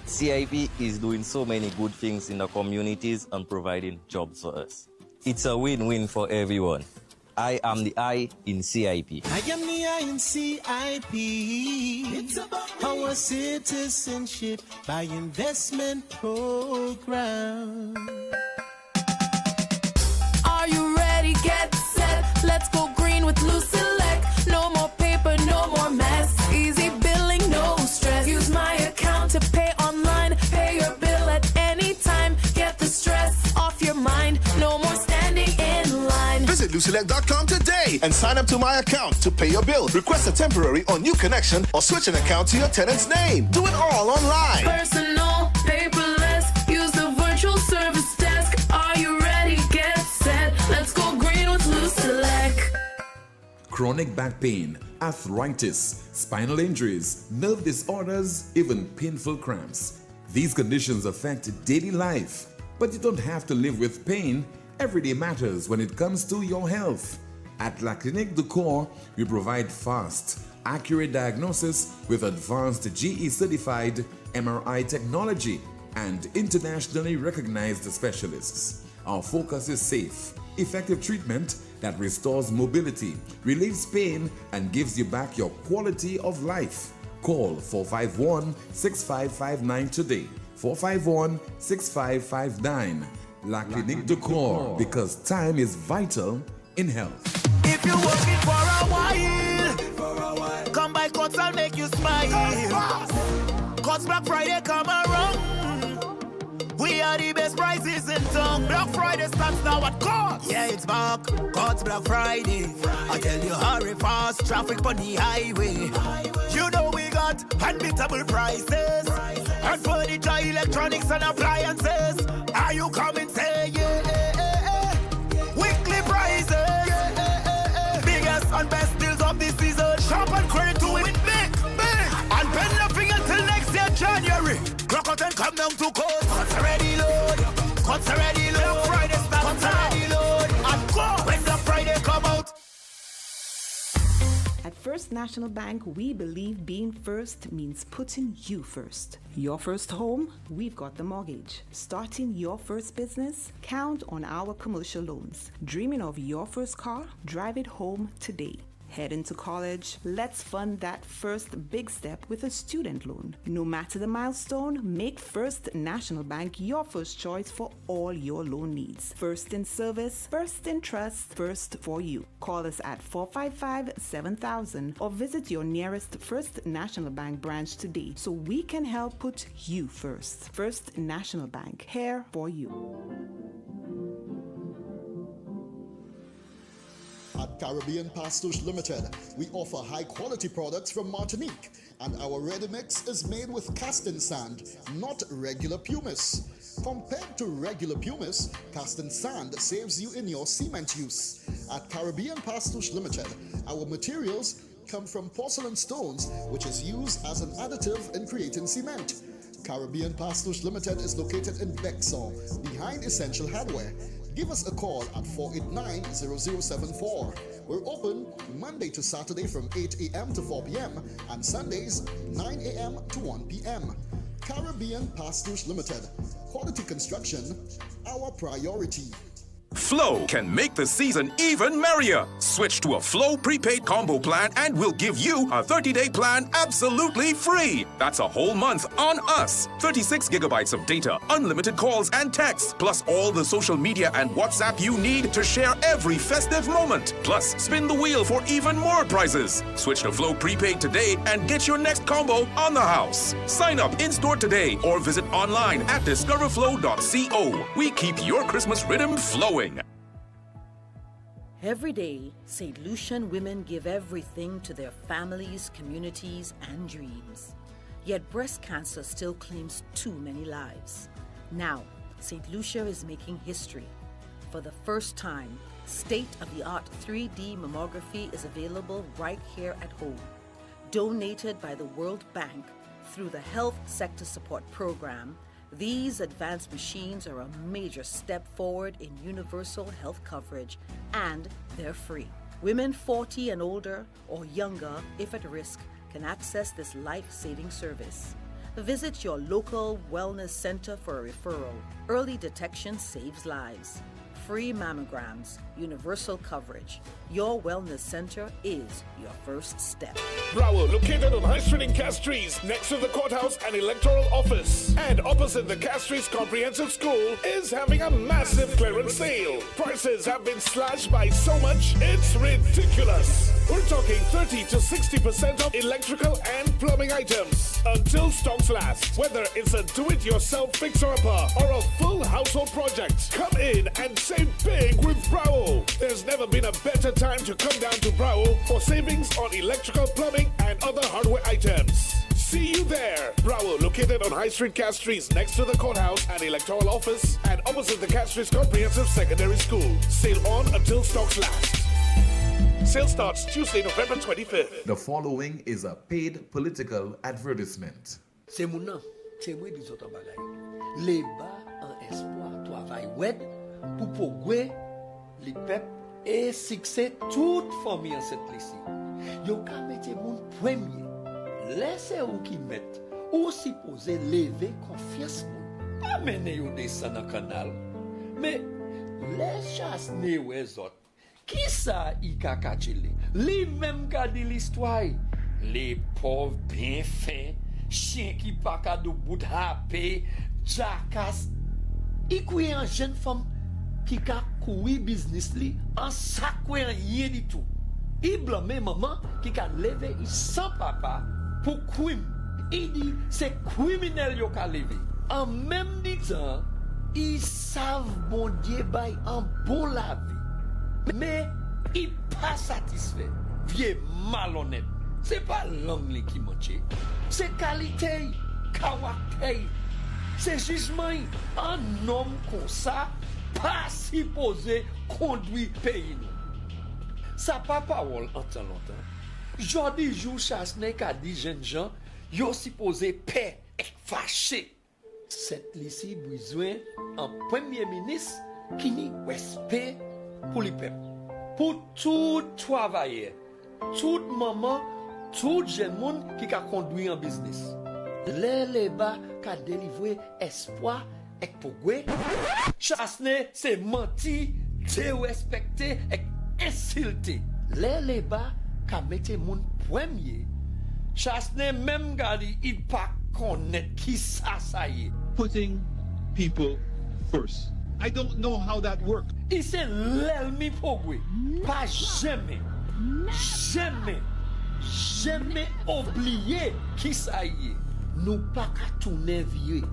CIP is doing so many good things in the communities and providing jobs for us. It's a win-win for everyone. I am the I in CIP. I am the I in CIP. It's about our citizenship by investment program. Are you ready? Get set. Let's go green with Loose Select. No more paper, no more mess. Easy billing, no stress. Use my account to pay online. Pay your bill at any time. Get the stress off your mind. No more standing in line. Visit LootSelect.com today and sign up to my account to pay your bill. Request a temporary or new connection or switch an account to your tenant's name. Do it all online. Personal, paperless. Use the virtual service desk. Are you ready? Get set. Let's go green with Loose Select. Chronic back pain, arthritis, spinal injuries, nerve disorders, even painful cramps. These conditions affect daily life, but you don't have to live with pain. Every day matters when it comes to your health. At La Clinique du Corps, we provide fast, accurate diagnosis with advanced GE-certified MRI technology and internationally recognized specialists. Our focus is safe, effective treatment that restores mobility, relieves pain, and gives you back your quality of life. Call 451-6559 today. 451-6559. La Clinique du Corps, because time is vital in health. If you're working for a while, come by Courts, I'll make you smile. Courts Black Friday come around. We are the best prices in town. Black Friday starts now at Courts. Yeah, it's back. Courts Black Friday. I tell you, hurry fast. Traffic on the highway. You know we got unbeatable prices. And furniture, electronics, and appliances. Are you coming? Say yeah. Weekly prices. Biggest and best deals of this season. Shop and credit to win big. And pay nothing until next year, January. Clock out and come down to Courts. Courts already load. Courts already load. Black Friday starts. Courts already load. And go when Black Friday come out. At First National Bank, we believe being first means putting you first. Your first home, we've got the mortgage. Starting your first business, count on our commercial loans. Dreaming of your first car? Drive it home today. Heading to college? Let's fund that first big step with a student loan. No matter the milestone, make First National Bank your first choice for all your loan needs. First in service, first in trust, first for you. Call us at 455-7000 or visit your nearest First National Bank branch today so we can help put you first. First National Bank, here for you. At Caribbean Pastors Limited, we offer high-quality products from Martinique, and our ready mix is made with casting sand, not regular pumice. Compared to regular pumice, casting sand saves you in your cement use. At Caribbean Pastors Limited, our materials come from porcelain stones, which is used as an additive in creating cement. Caribbean Pastors Limited is located in Bexar, behind Essential Hardware. Give us a call at 489-0074. We're open Monday to Saturday from 8 a.m. to 4 p.m. and Sundays 9 a.m. to 1 p.m. Caribbean Pastors Limited. Quality construction, our priority. Flow can make the season even merrier. Switch to a Flow prepaid combo plan and we'll give you a 30-day plan absolutely free. That's a whole month on us. 36 gigabytes of data, unlimited calls and texts, plus all the social media and WhatsApp you need to share every festive moment. Plus, spin the wheel for even more prizes. Switch to Flow prepaid today and get your next combo on the house. Sign up in-store today or visit online at discoverflow.co. We keep your Christmas rhythm flowing. Every day, St. Lucian women give everything to their families, communities, and dreams. Yet breast cancer still claims too many lives. Now, St. Lucia is making history. For the first time, state-of-the-art 3D mammography is available right here at home. Donated by the World Bank through the Health Sector Support Program, these advanced machines are a major step forward in universal health coverage, and they're free. Women 40 and older or younger, if at risk, can access this life-saving service. Visit your local wellness center for a referral. Early detection saves lives. Free mammograms, universal coverage. Your wellness center is your first step. Broward, located on High Street in Castries, next to the courthouse and electoral office, and opposite the Castries Comprehensive School, is having a massive clearance sale. Prices have been slashed by so much, it's ridiculous. We're talking 30 to 60% off electrical and plumbing items until stocks last. Whether it's a do-it-yourself fixer-upper or a full household project, come in and save big with Broward. There's never been a better time to come down to Broward for savings on electrical, plumbing, and other hardware items. See you there. Broward, located on High Street, Castries, next to the courthouse and electoral office, and opposite the Castries Comprehensive Secondary School. Sale on until stocks last. Sale starts Tuesday, November 25th. The following is a paid political advertisement. C'est mon nom, c'est moi des autres bagailles. Les bas en espoir travail wed pour progrès les peuples et succès toute famille en cette lycée. Yo ka mette mon premier. Laissez ou qui mette ou supposé lever confiance moun. Pas mener yo descend dans canal. Mais les chasse ne wè autres. Qui ça y ka kachele? Li même gade l'histoire. Les pauvres bien fins, chiens qui pas ka de bout happé, jackass. Y kouye en jeune femme qui ka koui business li en sakwe rien du tout. Y blâme maman qui ka levé sans papa pour crime. Il dit c'est criminel yo ka levé. En même temps, ils savent bon Dieu bay en bon la vie. Mais il pas satisfait. Vieux malhonnête. C'est pas langue qui manque. C'est qualité, caractère. C'est jugement. Un homme comme ça, pas supposé conduire pays. Ça pas parole en temps longtemps. Jodi jour chasse n'est qu'à dit jeunes gens, yo supposé paix et fâché. Cette lycée besoin un premier ministre qui n'y respect pour les peuples, pour tout travailleur, toute maman, tout jeune monde qui a conduit un business. Les bas qui a délivré espoir et progrès. Chasne, c'est menti, dérespecté et insulté. Les bas qui a mis mon premier. Chasne, même gadi, il pas connaître qui ça y est. Putting people first. I don't know how that works. Il s'est l'ennemi progrès. Pas jamais, jamais oublier qui ça y est. Nous pas qu'à tourner vieux.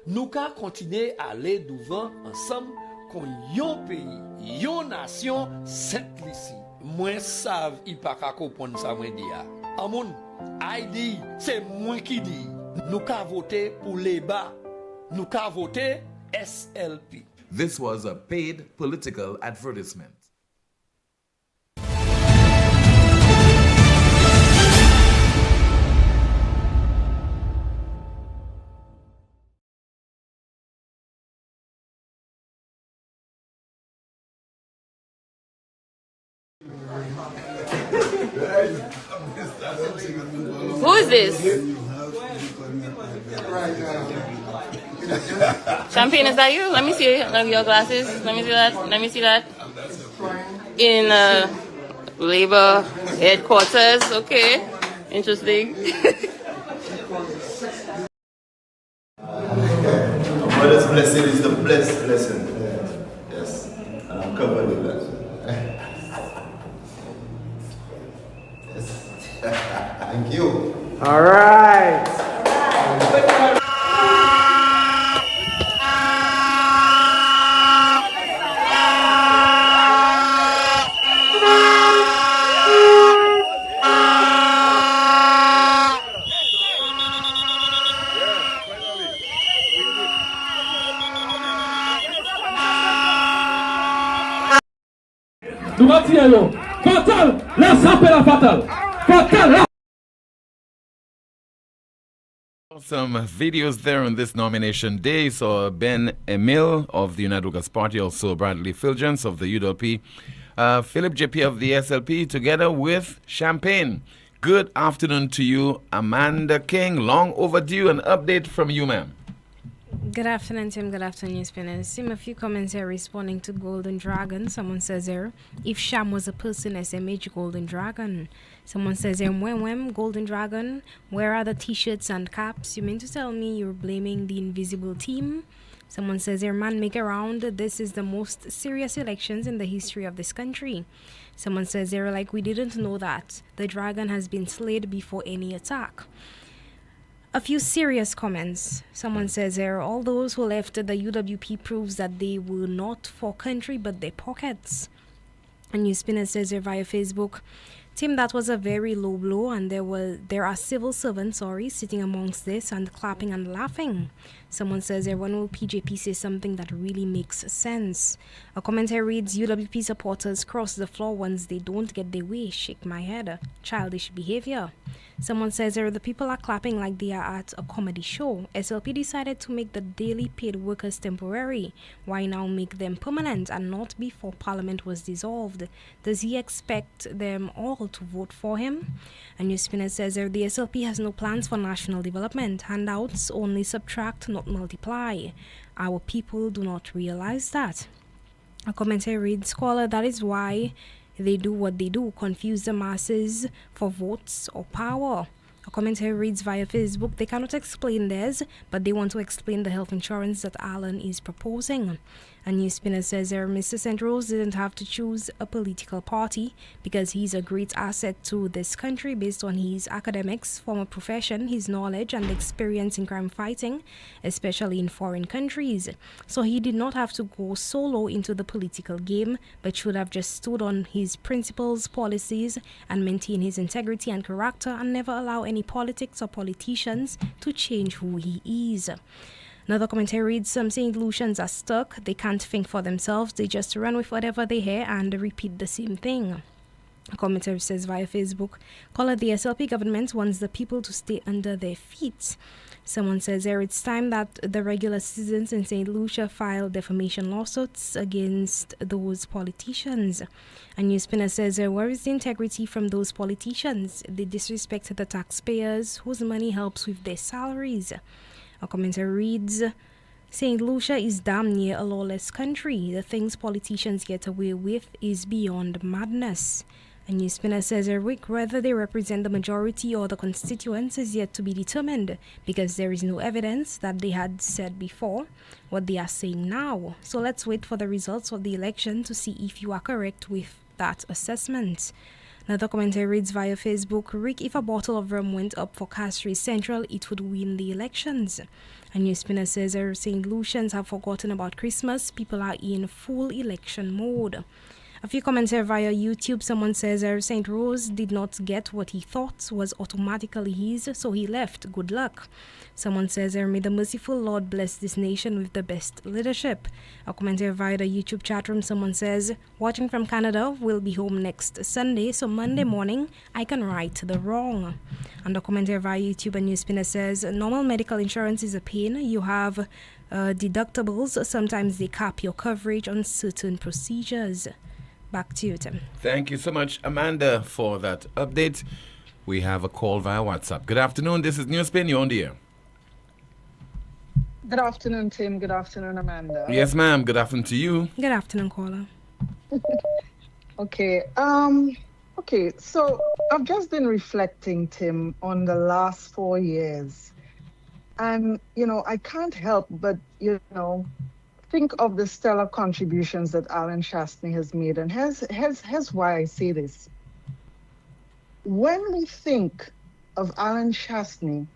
Nous qu'à continuer à aller devant ensemble comme yon pays, yon nation, cette lycée. Moi savent il pas qu'à comprendre ça moi dire. Amoun, Aïdi, c'est moi qui dis. Nous qu'à voter pour les bas. Nous qu'à voter SLP. This was a paid political advertisement. Who is this? Champagne, is that you? Let me see. Your glasses. Let me see that. Let me see that. In labor headquarters. Okay. Interesting. Mother's blessing is the blessed blessing. Yes. And I'm covered with that. Yes. Thank you. All right. Fatal, laisse appeler la fatal. Fatal. Some videos there on this nomination day. So Ben Emil of the United Workers' Party, also Bradley Filgens of the UWP, Philip JP of the SLP, together with Champagne. Good afternoon to you, Amanda King. Long overdue. An update from you, ma'am. Good afternoon, Tim. Good afternoon, NewsSpin. I've seen a few comments here responding to Golden Dragon. Someone says here, if Sham was a person, SMH Golden Dragon. Someone says here, Mwem, Golden Dragon, where are the t-shirts and caps? You mean to tell me you're blaming the invisible team? Someone says here, man, make around. This is the most serious elections in the history of this country. Someone says here, like we didn't know that. The dragon has been slayed before any attack. A few serious comments. Someone says here, all those who left the UWP proves that they were not for country but their pockets. And NewsSpinner says here via Facebook, Tim, that was a very low blow, and there are civil servants, sitting amongst this and clapping and laughing. Someone says here, when will PJP say something that really makes sense? A commentary reads, UWP supporters cross the floor once they don't get their way. Shake my head. Childish behavior. Someone says here, the people are clapping like they are at a comedy show. SLP decided to make the daily paid workers temporary. Why now make them permanent and not before Parliament was dissolved? Does he expect them all to vote for him? And NewsSpinner says here, the SLP has no plans for national development. Handouts only subtract, not multiply. Our people do not realize that. A commentary reads, Scholar, that is why they do what they do, confuse the masses for votes or power. A commentary reads via Facebook, they cannot explain theirs, but they want to explain the health insurance that Alan is proposing. A NewsSpinner says there, Mr. St. Rose didn't have to choose a political party because he's a great asset to this country based on his academics, former profession, his knowledge and experience in crime fighting, especially in foreign countries. So he did not have to go solo into the political game, but should have just stood on his principles, policies, and maintain his integrity and character and never allow any politics or politicians to change who he is. Another commentary reads, some St. Lucians are stuck. They can't think for themselves. They just run with whatever they hear and repeat the same thing. A commentary says via Facebook, call it the SLP government wants the people to stay under their feet. Someone says there, it's time that the regular citizens in St. Lucia file defamation lawsuits against those politicians. A NewsSpinner says, where is the integrity from those politicians? They disrespect the taxpayers whose money helps with their salaries. A commentary reads, St. Lucia is damn near a lawless country. The things politicians get away with is beyond madness. A NewsSpinner says, Rick, whether they represent the majority or the constituents is yet to be determined because there is no evidence that they had said before what they are saying now. So let's wait for the results of the election to see if you are correct with that assessment. Another commentary reads via Facebook, Rick, if a bottle of rum went up for Castries Central, it would win the elections. A NewsSpinner says St. Lucians have forgotten about Christmas. People are in full election mode. A few comments here via YouTube. Someone says St. Rose did not get what he thought was automatically his, so he left. Good luck. Someone says may the merciful Lord bless this nation with the best leadership. A comment here via the YouTube chat room. Someone says, watching from Canada, we'll be home next Sunday, so Monday morning I can right the wrong. And a comment here via YouTube, a NewsSpinner says, normal medical insurance is a pain. You have deductibles. Sometimes they cap your coverage on certain procedures. Back to you, Tim. Thank you so much, Amanda, for that update. We have a call via WhatsApp. Good afternoon. This is NewsSpin. You're on the air. Good afternoon, Tim. Good afternoon, Amanda. Yes, ma'am. Good afternoon to you. Good afternoon, caller. Okay. Okay. So I've just been reflecting, Tim, on the last 4 years, and I can't help but think of the stellar contributions that Alan Shastney has made, and here's why I say this. When we think of Alan Shastney,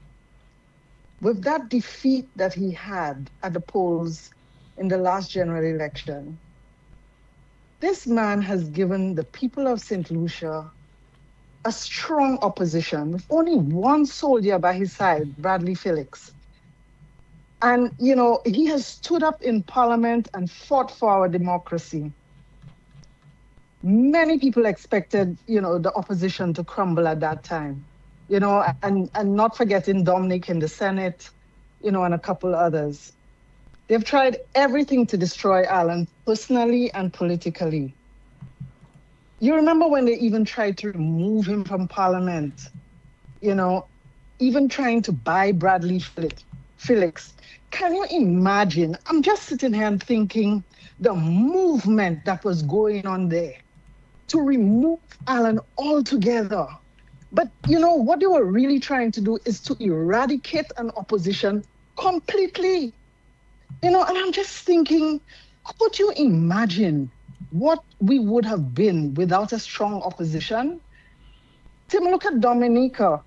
with that defeat that he had at the polls in the last general election, this man has given the people of St. Lucia a strong opposition with only one soldier by his side, Bradley Felix. And, he has stood up in Parliament and fought for our democracy. Many people expected, the opposition to crumble at that time, and not forgetting Dominic in the Senate, and a couple others. They've tried everything to destroy Alan personally and politically. You remember when they even tried to remove him from Parliament, even trying to buy Bradley Felix. Can you imagine? I'm just sitting here and thinking the movement that was going on there to remove Alan altogether. But what they were really trying to do is to eradicate an opposition completely. And I'm just thinking, could you imagine what we would have been without a strong opposition? Tim, look at Dominica.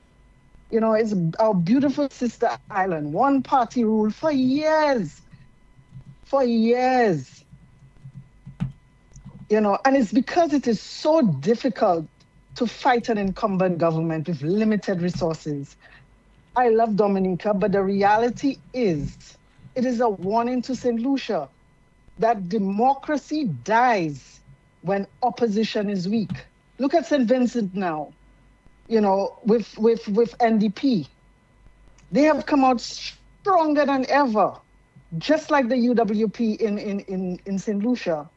It's our beautiful sister island, one party rule for years. And it's because it is so difficult to fight an incumbent government with limited resources. I love Dominica, but the reality is, it is a warning to St. Lucia that democracy dies when opposition is weak. Look at St. Vincent now, with NDP. They have come out stronger than ever, just like the UWP in St. Lucia.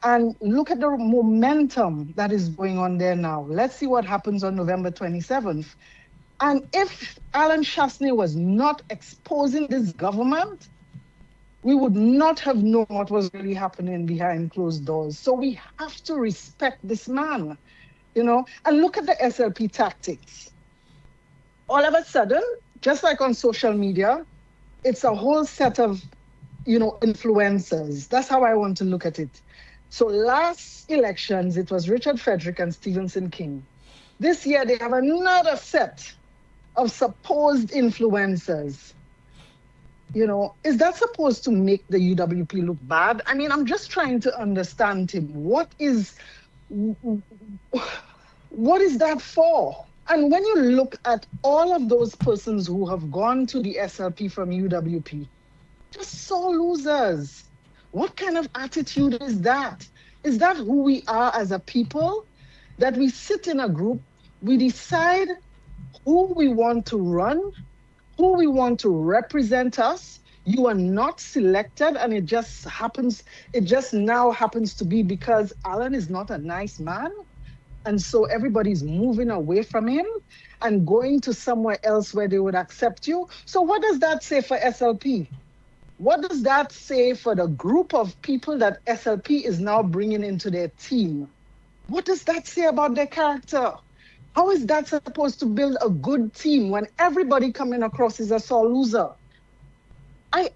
And look at the momentum that is going on there now. Let's see what happens on November 27th. And if Alan Shastney was not exposing this government, we would not have known what was really happening behind closed doors. So we have to respect this man, and look at the SLP tactics. All of a sudden, just like on social media, it's a whole set of, influencers. That's how I want to look at it. So last elections, it was Richard Frederick and Stevenson King. This year, they have another set of supposed influencers. Is that supposed to make the UWP look bad? I mean, I'm just trying to understand, Tim, what is that for? And when you look at all of those persons who have gone to the SLP from UWP, just sore losers. What kind of attitude is that? Is that who we are as a people? That we sit in a group, we decide who we want to run, who we want to represent us. You are not selected, and it just now happens to be because Alan is not a nice man. And so everybody's moving away from him and going to somewhere else where they would accept you. So what does that say for SLP? What does that say for the group of people that SLP is now bringing into their team? What does that say about their character? How is that supposed to build a good team when everybody coming across is a sore loser? I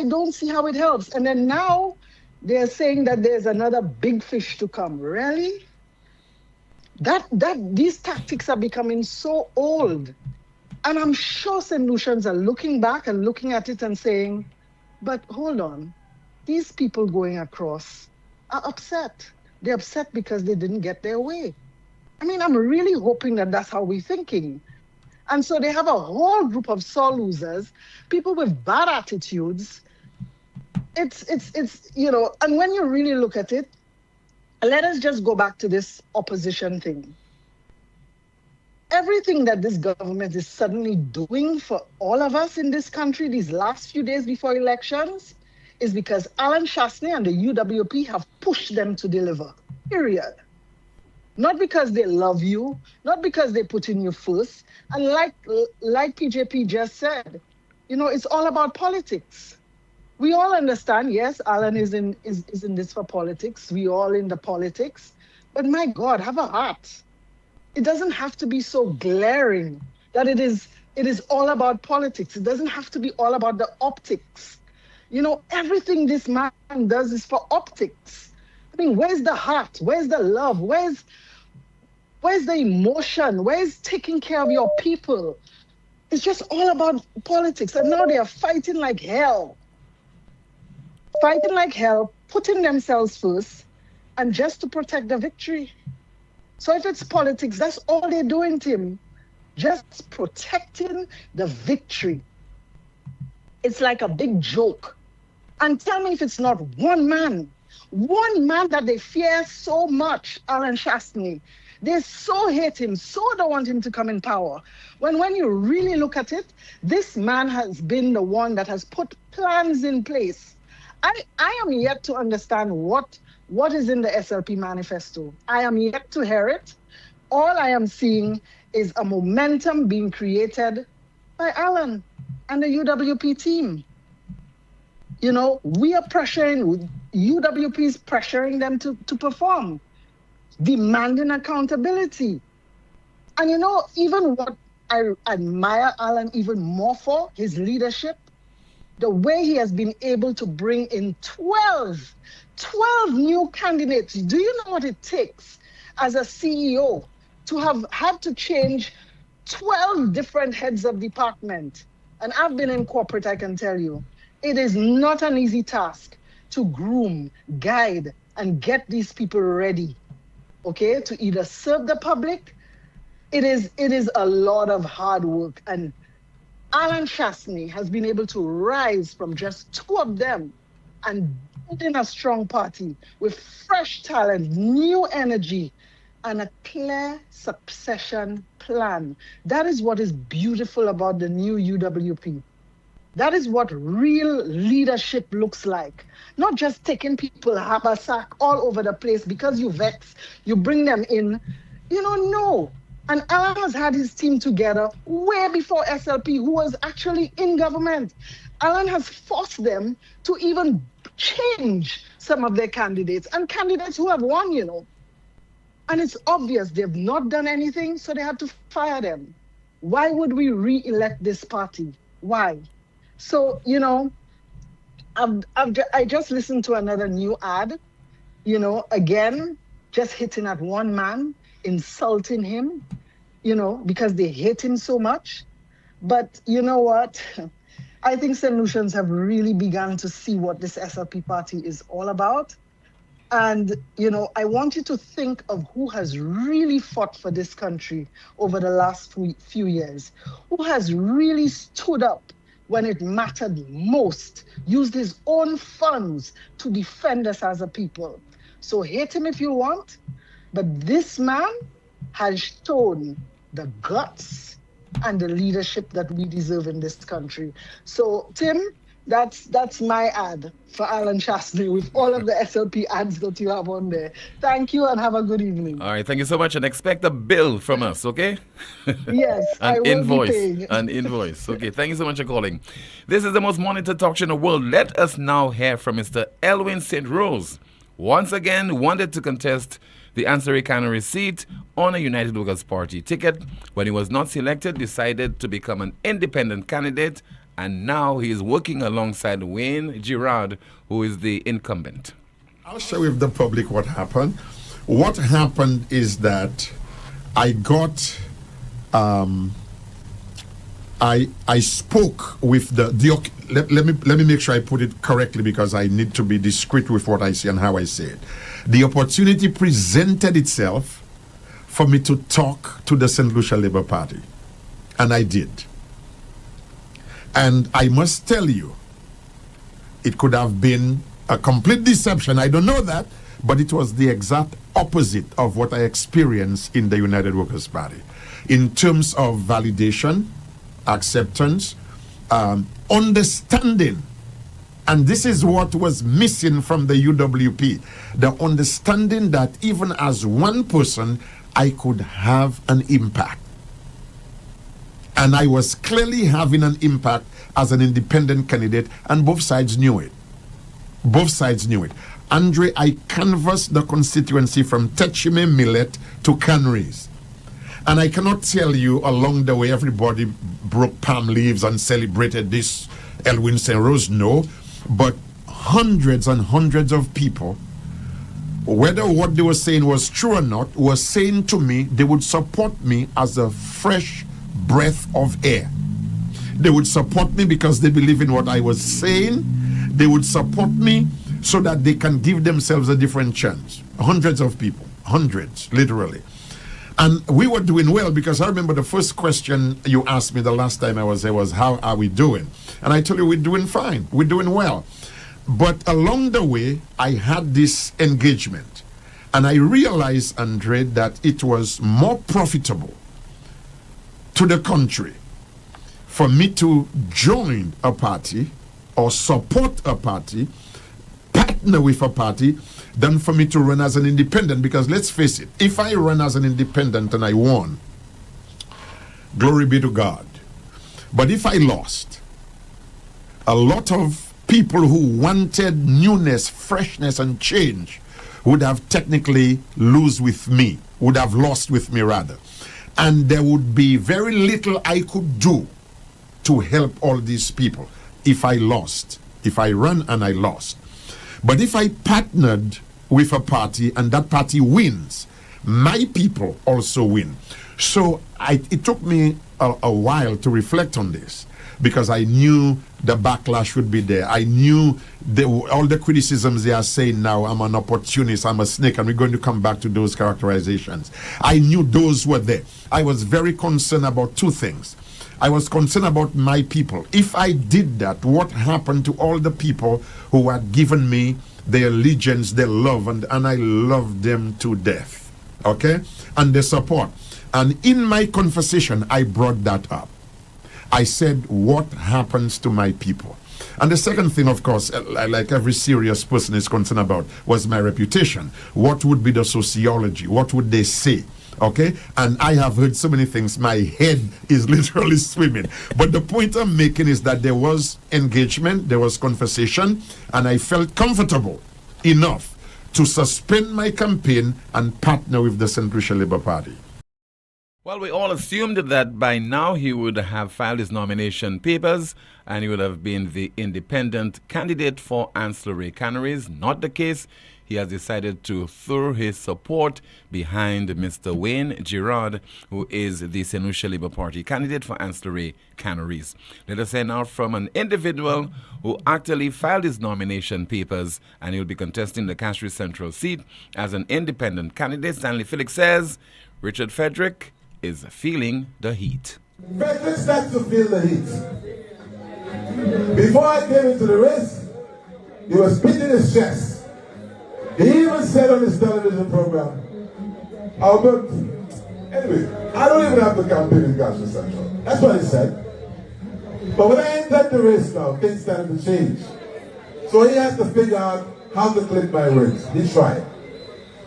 don't see how it helps. And then now they're saying that there's another big fish to come. Really? These tactics are becoming so old. And I'm sure St. Lucians are looking back and looking at it and saying, but hold on, these people going across are upset. They're upset because they didn't get their way. I mean, I'm really hoping that that's how we're thinking. And so they have a whole group of sore losers, people with bad attitudes. It's and when you really look at it, let us just go back to this opposition thing. Everything that this government is suddenly doing for all of us in this country these last few days before elections is because Alan Shastney and the UWP have pushed them to deliver, period. Not because they love you, not because they put in you first. And like PJP just said, it's all about politics. We all understand, yes, Alan is in this for politics. We all in the politics. But my God, have a heart. It doesn't have to be so glaring that it is all about politics. It doesn't have to be all about the optics. Everything this man does is for optics. I mean, where's the heart? Where's the love? Where's the emotion? Where's taking care of your people? It's just all about politics. And now they are fighting like hell. Fighting like hell, putting themselves first, and just to protect the victory. So if it's politics, that's all they're doing, Tim. Just protecting the victory. It's like a big joke. And tell me if it's not one man that they fear so much, Alan Shastny. They so hate him, so don't want him to come in power. When you really look at it, this man has been the one that has put plans in place. I am yet to understand what is in the SLP manifesto. I am yet to hear it. All I am seeing is a momentum being created by Alan and the UWP team. We are pressuring, UWP is pressuring them to perform, demanding accountability. And even what I admire Alan even more for, his leadership, the way he has been able to bring in 12 new candidates. Do you know what it takes as a CEO to have had to change 12 different heads of department? And I've been in corporate, I can tell you. It is not an easy task to groom, guide, and get these people ready, okay, to either serve the public. It is a lot of hard work. And Alan Shastny has been able to rise from just 2 of them and build in a strong party with fresh talent, new energy, and a clear succession plan. That is what is beautiful about the new UWP. That is what real leadership looks like. Not just taking people haversack all over the place because you vex, you bring them in. No. And Alan has had his team together way before SLP, who was actually in government. Alan has forced them to even change some of their candidates, and candidates who have won, And it's obvious they've not done anything, so they had to fire them. Why would we re-elect this party? Why? So, I just listened to another new ad, again, just hitting at one man, insulting him, because they hate him so much. But you know what? I think St. Lucians have really begun to see what this SLP party is all about. And, I want you to think of who has really fought for this country over the last few years, who has really stood up when it mattered most, used his own funds to defend us as a people. So hate him if you want, but this man has shown the guts and the leadership that we deserve in this country. So, Tim, that's my ad for Alan Shastny with all of the SLP ads that you have on there. Thank you and have a good evening. All right, thank you so much, and expect a bill from us, okay? Yes, I will be paying. An invoice. Okay, thank you so much for calling. This is the most monitored talk show in the world. Let us now hear from Mr. Elwin St. Rose. Once again, wanted to contest the Ancillary Cannery seat on a United Workers' Party ticket. When he was not selected, decided to become an independent candidate, and now he is working alongside Wayne Girard, who is the incumbent. I'll share with the public what happened. What happened is that I got, I spoke with let me make sure I put it correctly because I need to be discreet with what I say and how I say it. The opportunity presented itself for me to talk to the St. Lucia Labour Party, and I did. And I must tell you, it could have been a complete deception. I don't know that, but it was the exact opposite of what I experienced in the United Workers' Party. In terms of validation, acceptance, understanding. And this is what was missing from the UWP. The understanding that even as one person, I could have an impact. And I was clearly having an impact as an independent candidate, and both sides knew it. Both sides knew it. Andre, I canvassed the constituency from Techime Millet to Canries. And I cannot tell you along the way everybody broke palm leaves and celebrated this Elwin St. Rose. No, but hundreds and hundreds of people, whether what they were saying was true or not, were saying to me they would support me as a fresh breath of air. They would support me because they believe in what I was saying. They would support me so that they can give themselves a different chance. Hundreds of people, hundreds, literally. And we were doing well, because I remember the first question you asked me the last time I was there was, how are we doing? And I told you, we're doing fine, we're doing well. But along the way, I had this engagement. And I realized, Andre, that it was more profitable to the country for me to join a party or support a party, partner with a party, than for me to run as an independent. Because let's face it, if I run as an independent and I won, glory be to God. But if I lost, a lot of people who wanted newness, freshness, and change would have technically lost with me rather. And there would be very little I could do to help all these people if I lost, if I ran and I lost. But if I partnered with a party and that party wins, my people also win. So it took me a while to reflect on this, because I knew the backlash would be there. I knew all the criticisms they are saying now, I'm an opportunist, I'm a snake, and we're going to come back to those characterizations. I knew those were there. I was very concerned about two things. I was concerned about my people. If I did that, what happened to all the people who had given me their allegiance, their love, and I loved them to death, okay? And their support. And in my conversation, I brought that up. I said, what happens to my people? And the second thing, of course, like every serious person is concerned about, was my reputation. What would be the sociology? What would they say? Okay? And I have heard so many things, my head is literally swimming. But the point I'm making is that there was engagement, there was conversation, and I felt comfortable enough to suspend my campaign and partner with the St. Lucia Labour Party. Well, we all assumed that by now he would have filed his nomination papers and he would have been the independent candidate for ancillary canneries. Not the case. He has decided to throw his support behind Mr. Wayne Girard, who is the St. Lucia Labour Party candidate for ancillary canneries. Let us hear now from an individual who actually filed his nomination papers, and he will be contesting the Castries Central seat as an independent candidate. Stanley Felix says Richard Frederick is feeling the heat. Frederick starts to feel the heat. Before I came into the race, he was beating his chest. He even said on his television program, Albert, anyway, I don't even have to campaign in Castries Central. That's what he said. But when I entered the race now, things started to change. So he has to figure out how to clip my words. He tried.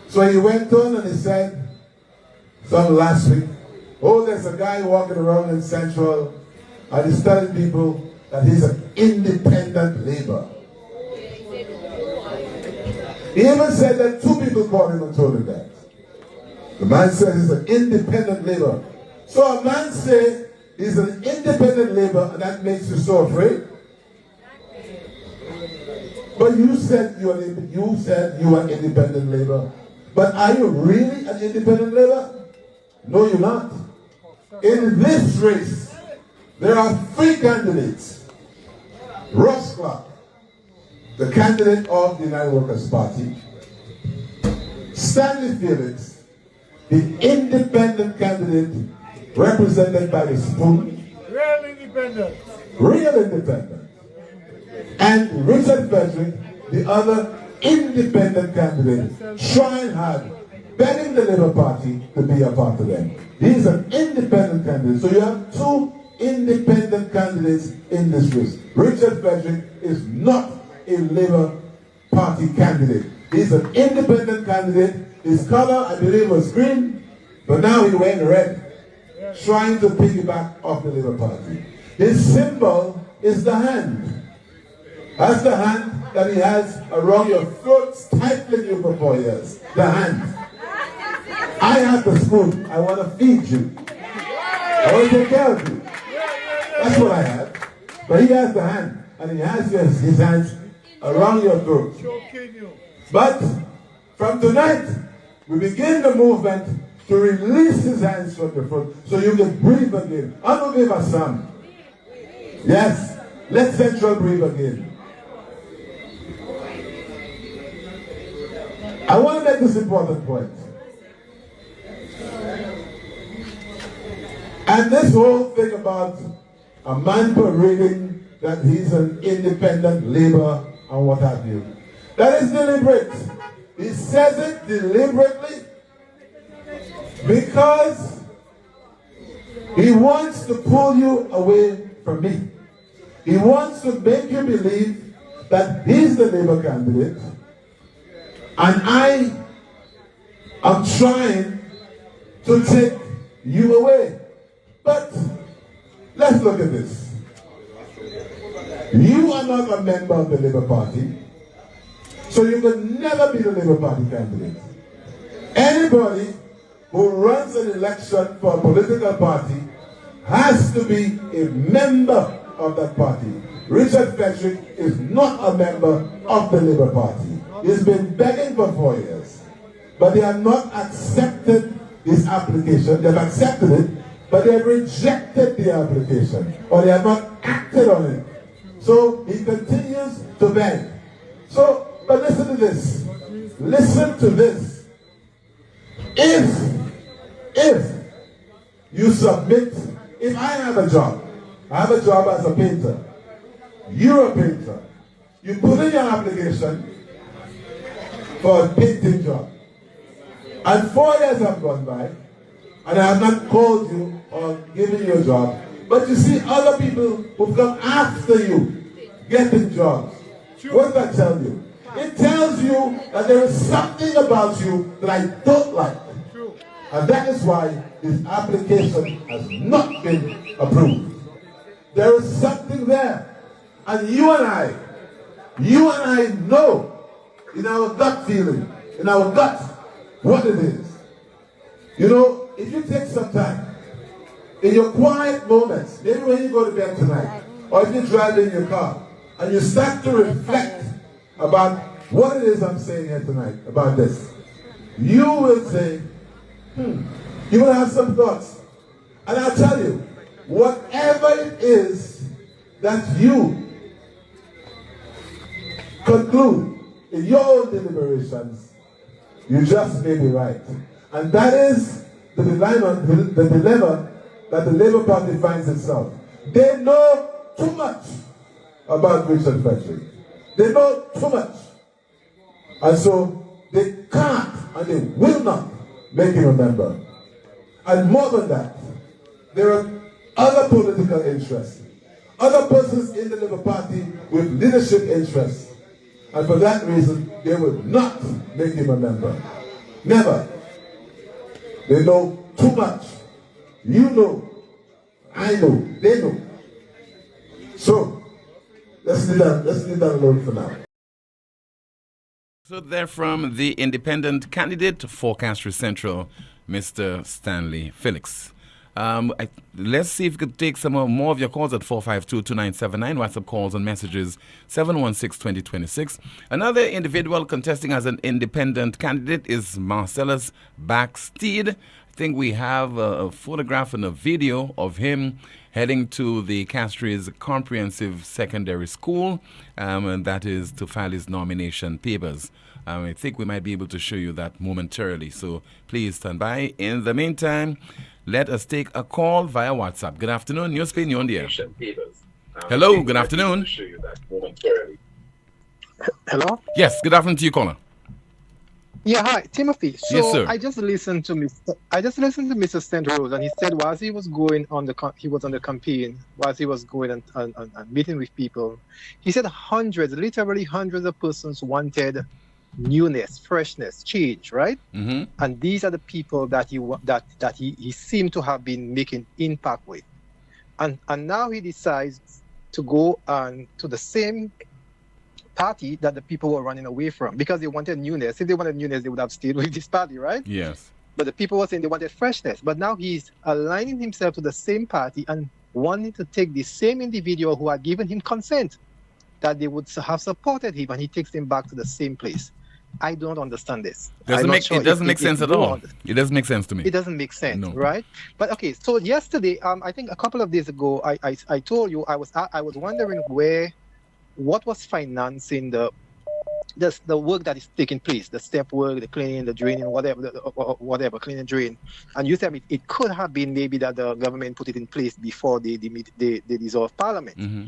So he went on and he said, some last week, oh, there's a guy walking around in Central and he's telling people that he's an independent Labour. He even said that two people called him and told him that. The man says he's an independent Labour. So a man say he's an independent Labour and that makes you so afraid? But you said you were independent Labour. But are you really an independent Labour? No, you're not. In this race, there are three candidates. Ross Clark, the candidate of the United Workers' Party. Stanley Felix, the independent candidate represented by the Spoon. Real independent. Real independent. And Richard Frederick, the other independent candidate, trying hard, begging the Labour Party to be a part of them. He's an independent candidate. So you have two independent candidates in this race. Richard Frederick is not a Labour Party candidate. He's an independent candidate. His color, I believe, was green, but now he's wearing red. trying to piggyback off the Labour Party. His symbol is the hand. That's the hand that he has around your throat, stifling you for 4 years. The hand. I have the spoon. I want to feed you. I want to take care of you. That's what I have. But he has the hand, and he has his hands around your throat. But from tonight, we begin the movement to release his hands from your throat so you can breathe again. I'm going to give us some. Yes, let Central breathe again. I want to make this important point. And this whole thing about a man parading that he's an independent Labour and what have you, that is deliberate. He says it deliberately because he wants to pull you away from me. He wants to make you believe that he's the Labour candidate and I am trying to take you away. But let's look at this. You are not a member of the Labour Party, so you can never be the Labour Party candidate. Anybody who runs an election for a political party has to be a member of that party. Richard Frederick is not a member of the Labour Party. He's been begging for 4 years, but they have not accepted his application. They've accepted it, but they have rejected the application, or they have not acted on it. So he continues to beg. So, but listen to this. Listen to this. If you submit, if I have a job as a painter, you're a painter, you put in your application for a painting job, and 4 years have gone by, and I have not called you or given you a job, but you see other people who've come after you getting jobs. What does that tell you? It tells you that there is something about you that I don't like. And that is why his application has not been approved. There is something there. And you and I know in our gut feeling, in our gut, what it is. You know, if you take some time, in your quiet moments, maybe when you go to bed tonight, or if you drive in your car, and you start to reflect about what it is I'm saying here tonight, about this, you will say, you will have some thoughts. And I'll tell you, whatever it is that you conclude in your own deliberations, you just may be right. And that is the dilemma that the Labour Party finds itself. They know too much about Richard Frederick. They know too much. And so they can't and they will not make him a member. And more than that, there are other political interests, other persons in the Labour Party with leadership interests. And for that reason, they will not make him a member. Never. They know too much. You know. I know. They know. So, let's leave that alone for now. So they're from the independent candidate for Castro Central, Mr. Stanley Felix. Let's see if we could take some more of your calls at 452-2979, WhatsApp calls and messages 716-2026. Another individual contesting as an independent candidate is Marcellus Backsteed. I think we have a photograph and a video of him heading to the Castries Comprehensive Secondary School, and that is to file his nomination papers. I think we might be able to show you that momentarily, so please stand by. In the meantime, let us take a call via WhatsApp. Good afternoon, NewsSpin, you're on the air. Hello, good afternoon. Hello? Yes, good afternoon to you, caller. Yeah, hi, Timothy. So yes, sir. I just listened to Mr. St. Rose, and he said while he was going on the campaign, while he was going and meeting with people, he said literally hundreds of persons wanted newness, freshness, change, right? Mm-hmm. And these are the people that he seemed to have been making impact with. And now he decides to go to the same party that the people were running away from because they wanted newness. If they wanted newness, they would have stayed with this party, right? Yes. But the people were saying they wanted freshness. But now he's aligning himself to the same party and wanting to take the same individual who had given him consent that they would have supported him, and he takes him back to the same place. I don't understand this. It doesn't make sense at all. It doesn't make sense to me. It doesn't make sense, right? But okay, so yesterday, I think a couple of days ago, I told you I was wondering what was financing the work that is taking place, the step work, the cleaning, the draining, whatever, clean and drain. And you said it could have been maybe that the government put it in place before they dissolved Parliament. Mm-hmm.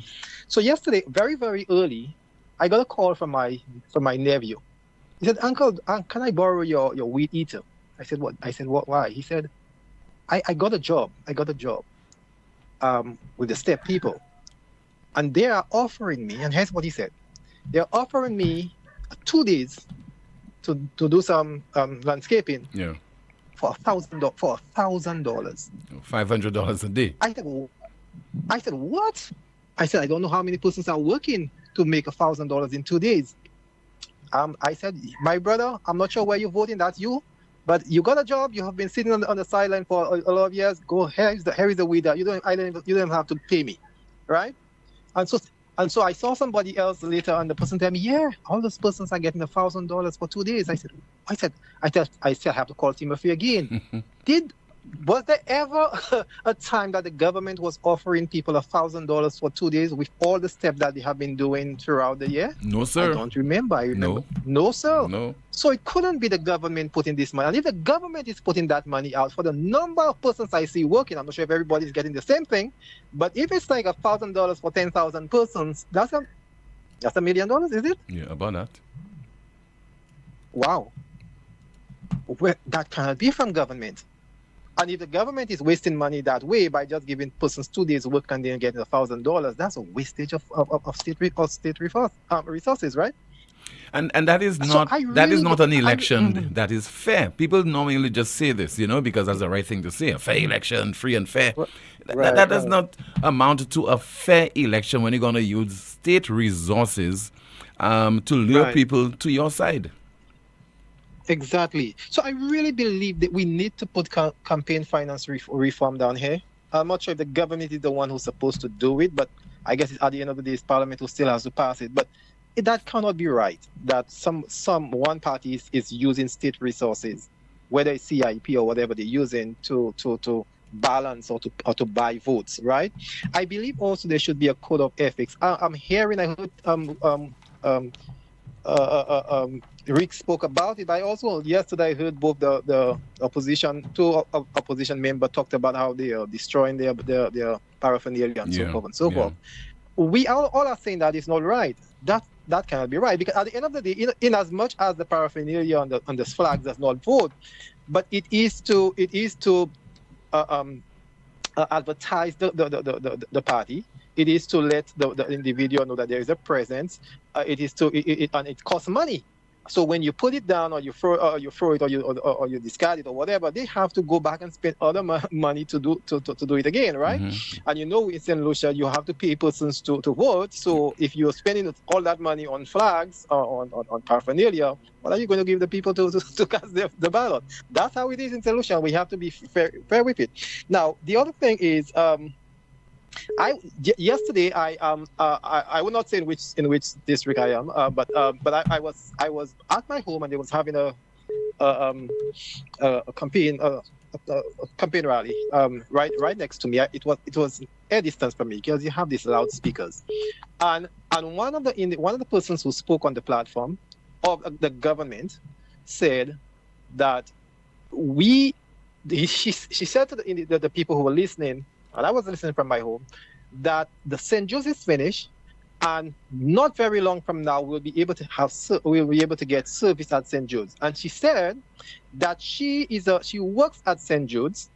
So yesterday, very, very early, I got a call from my nephew. He said, "Uncle, can I borrow your weed eater?" I said, "What?" I said, "What? Why?" He said, I got a job. With the step people. And they are offering me, and here's what he said. They're offering me 2 days to do some landscaping for $1,000. $500 a day. I said, what? I said, I don't know how many persons are working to make $1,000 in 2 days. I said, my brother, I'm not sure where you're voting, that's you, but you got a job. You have been sitting on the sideline for a lot of years. Go, here is the weed. You don't have to pay me, right? And so I saw somebody else later, and the person told me, yeah, all those persons are getting $1,000 for 2 days. I said, I still have to call Timothy again. Was there ever a time that the government was offering people $1,000 for 2 days with all the steps that they have been doing throughout the year? No, sir. I don't remember. No, sir. No. So it couldn't be the government putting this money. And if the government is putting that money out for the number of persons I see working, I'm not sure if everybody's getting the same thing, but if it's like $1,000 for 10,000 persons, that's $1 million, is it? Yeah, about that. Wow. That cannot be from government. And if the government is wasting money that way by just giving persons 2 days work and then getting $1,000, that's a wastage of state resources, right? And that is not an election that is fair. People normally just say this, because that's the right thing to say. A fair election, free and fair. That does not amount to a fair election when you're going to use state resources to lure people to your side. Exactly. So I really believe that we need to put campaign finance reform down here. I'm not sure if the government is the one who's supposed to do it, but I guess at the end of the day, it's Parliament who still has to pass it. But that cannot be right, that one party is using state resources, whether it's CIP or whatever they're using to balance or to buy votes, right? I believe also there should be a code of ethics. I heard Rick spoke about it. I also yesterday I heard both the two opposition members talked about how they are destroying their paraphernalia and so forth and so forth. We all are saying that it's not right. That cannot be right, because at the end of the day, in as much as the paraphernalia on the flag does not vote, but it is to advertise the party. It is to let the individual know that there is a presence. And it costs money. So when you put it down, or you throw it, or you discard it, or whatever, they have to go back and spend other money to do it again, right? Mm-hmm. And in St. Lucia, you have to pay persons to vote. So if you're spending all that money on flags or on paraphernalia, what are you going to give the people to cast the ballot? That's how it is in St. Lucia. We have to be fair with it. Now, the other thing is, yesterday I would not say in which district I am, but I was at my home, and they was having a campaign rally right next to me. It was a distance from me, because you have these loudspeakers, and one of the persons who spoke on the platform of the government said that she said to the people who were listening, and I was listening from my home, that the St. Jude's is finished, and not very long from now we'll be able to get service at St. Jude's. And she said that she works at St. Jude's,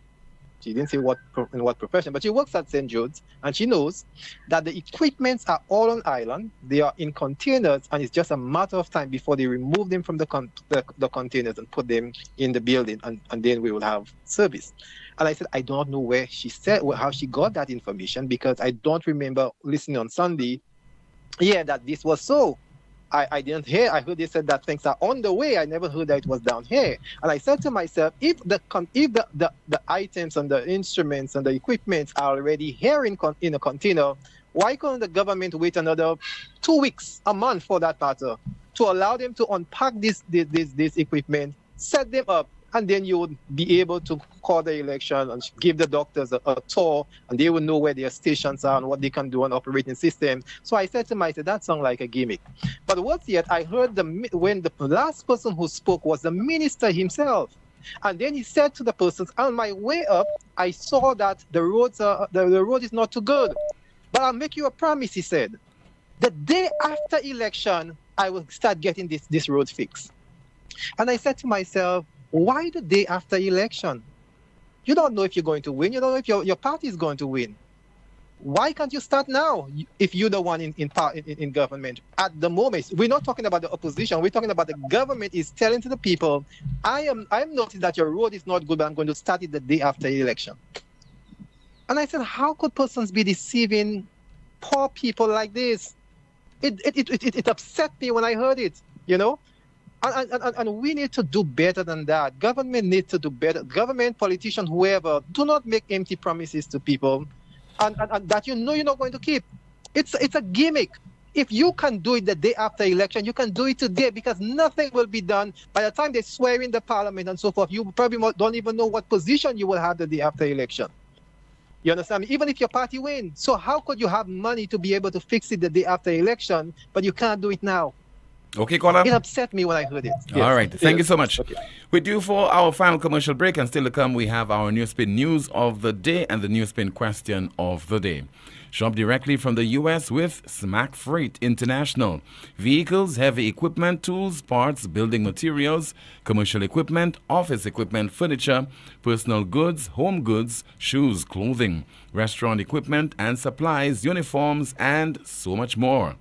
She didn't say in what profession, but she works at St. Jude's, and she knows that the equipments are all on island. They are in containers, and it's just a matter of time before they remove them from the containers and put them in the building, and then we will have service. And I said, I don't know where she said how she got that information, because I don't remember listening on Sunday, that this was so. I didn't hear. I heard they said that things are on the way. I never heard that it was down here. And I said to myself, if the items and the instruments and the equipment are already here in a container, why couldn't the government wait another 2 weeks, a month for that matter, to allow them to unpack this equipment, set them up, and then you would be able to call the election and give the doctors a tour, and they will know where their stations are and what they can do on operating system. So I said to myself, that sounds like a gimmick. But what's yet, I heard when the last person who spoke was the minister himself. And then he said to the persons, on my way up, I saw that the road is not too good. But I'll make you a promise, he said. The day after election, I will start getting this road fixed. And I said to myself, why the day after election? You don't know if you're going to win. You don't know if your party is going to win. Why can't you start now if you're the one in government? At the moment, we're not talking about the opposition. We're talking about the government is telling to the people, I'm noticing that your road is not good, but I'm going to start it the day after election. And I said, how could persons be deceiving poor people like this? It upset me when I heard it, And we need to do better than that. Government needs to do better. Government, politicians, whoever, do not make empty promises to people and that you're not going to keep. It's a gimmick. If you can do it the day after election, you can do it today, because nothing will be done. By the time they swear in the parliament and so forth, you probably don't even know what position you will have the day after election. You understand me? Even if your party wins. So how could you have money to be able to fix it the day after election, but you can't do it now? Okay, caller. It upset me when I heard it. Yes. All right. Thank you so much. Okay. We're due for our final commercial break, and still to come, we have our NewsSpin news of the day and the NewsSpin question of the day. Shop directly from the U.S. with Smack Freight International. Vehicles, heavy equipment, tools, parts, building materials, commercial equipment, office equipment, furniture, personal goods, home goods, shoes, clothing, restaurant equipment and supplies, uniforms, and so much more.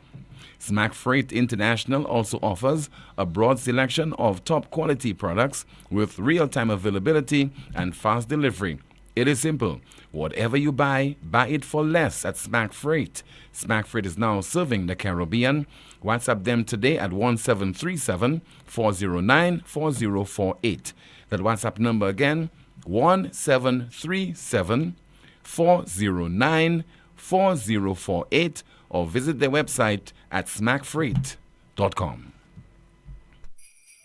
Smack Freight International also offers a broad selection of top quality products with real-time availability and fast delivery. It is simple. Whatever you buy it for less at Smack Freight. Smack Freight is now serving the Caribbean. WhatsApp them today at 1737-409-4048. That WhatsApp number again, 1737-409-4048, or visit their website at smackfreight.com.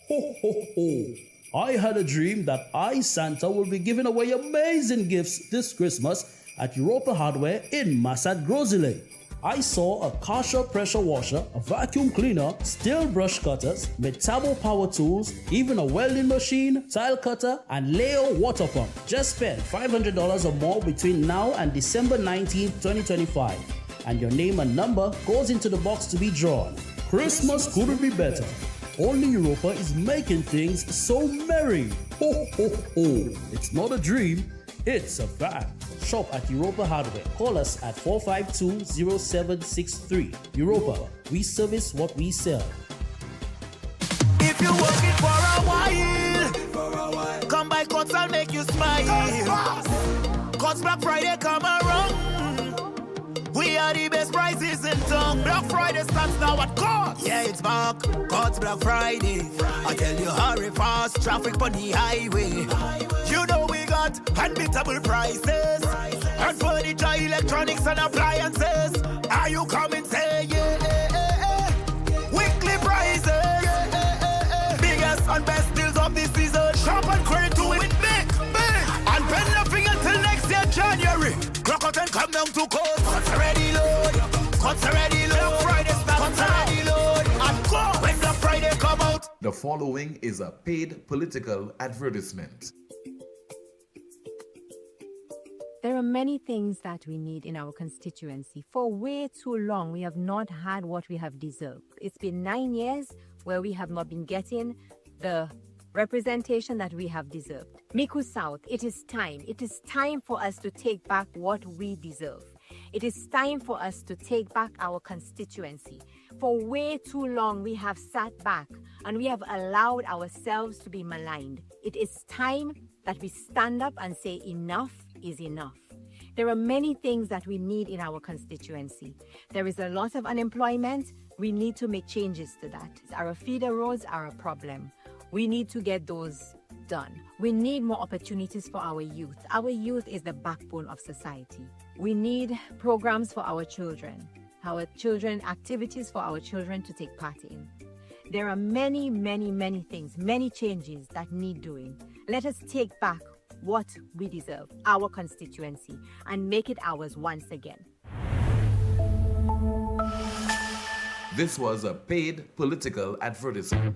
Ho, ho, ho. I had a dream that I, Santa, will be giving away amazing gifts this Christmas at Europa Hardware in Massat Grosile. I saw a Karcher pressure washer, a vacuum cleaner, steel brush cutters, Metabo power tools, even a welding machine, tile cutter, and Leo water pump. Just spend $500 or more between now and December 19, 2025. And your name and number goes into the box to be drawn. Christmas couldn't be better. Only Europa is making things so merry. Ho, ho, ho. It's not a dream, it's a fact. Shop at Europa Hardware. Call us at 452-0763. Europa, we service what we sell. If you're working for a while, come by Cots, I'll make you smile. Cots Black Friday come around. We are the best prices in town. Black Friday starts now at Cots. Yeah, it's back. Cots Black Friday. I tell you, hurry fast. Traffic on the highway. You know we got unbeatable prices. And furniture, electronics, and appliances. Are you coming? Say yeah. Weekly prices. Biggest and best deals of this season. Shop and credit to it big. And pay nothing until next year, January. Clock out and come down to Coats. Cots already load. Cots already load. Black Friday starts. Cots already load. And go when Black Friday come out. The following is a paid political advertisement. There are many things that we need in our constituency. For way too long, we have not had what we have deserved. It's been 9 years where we have not been getting the representation that we have deserved. Miku South, it is time. It is time for us to take back what we deserve. It is time for us to take back our constituency. For way too long, we have sat back and we have allowed ourselves to be maligned. It is time that we stand up and say enough is enough. There are many things that we need in our constituency. There is a lot of unemployment. We need to make changes to that. Our feeder roads are a problem. We need to get those done. We need more opportunities for our youth. Our youth is the backbone of society. We need programs for our children, activities for our children to take part in. There are many, many, many things, many changes that need doing. Let us take back what we deserve, our constituency, and make it ours once again. This was a paid political advertisement.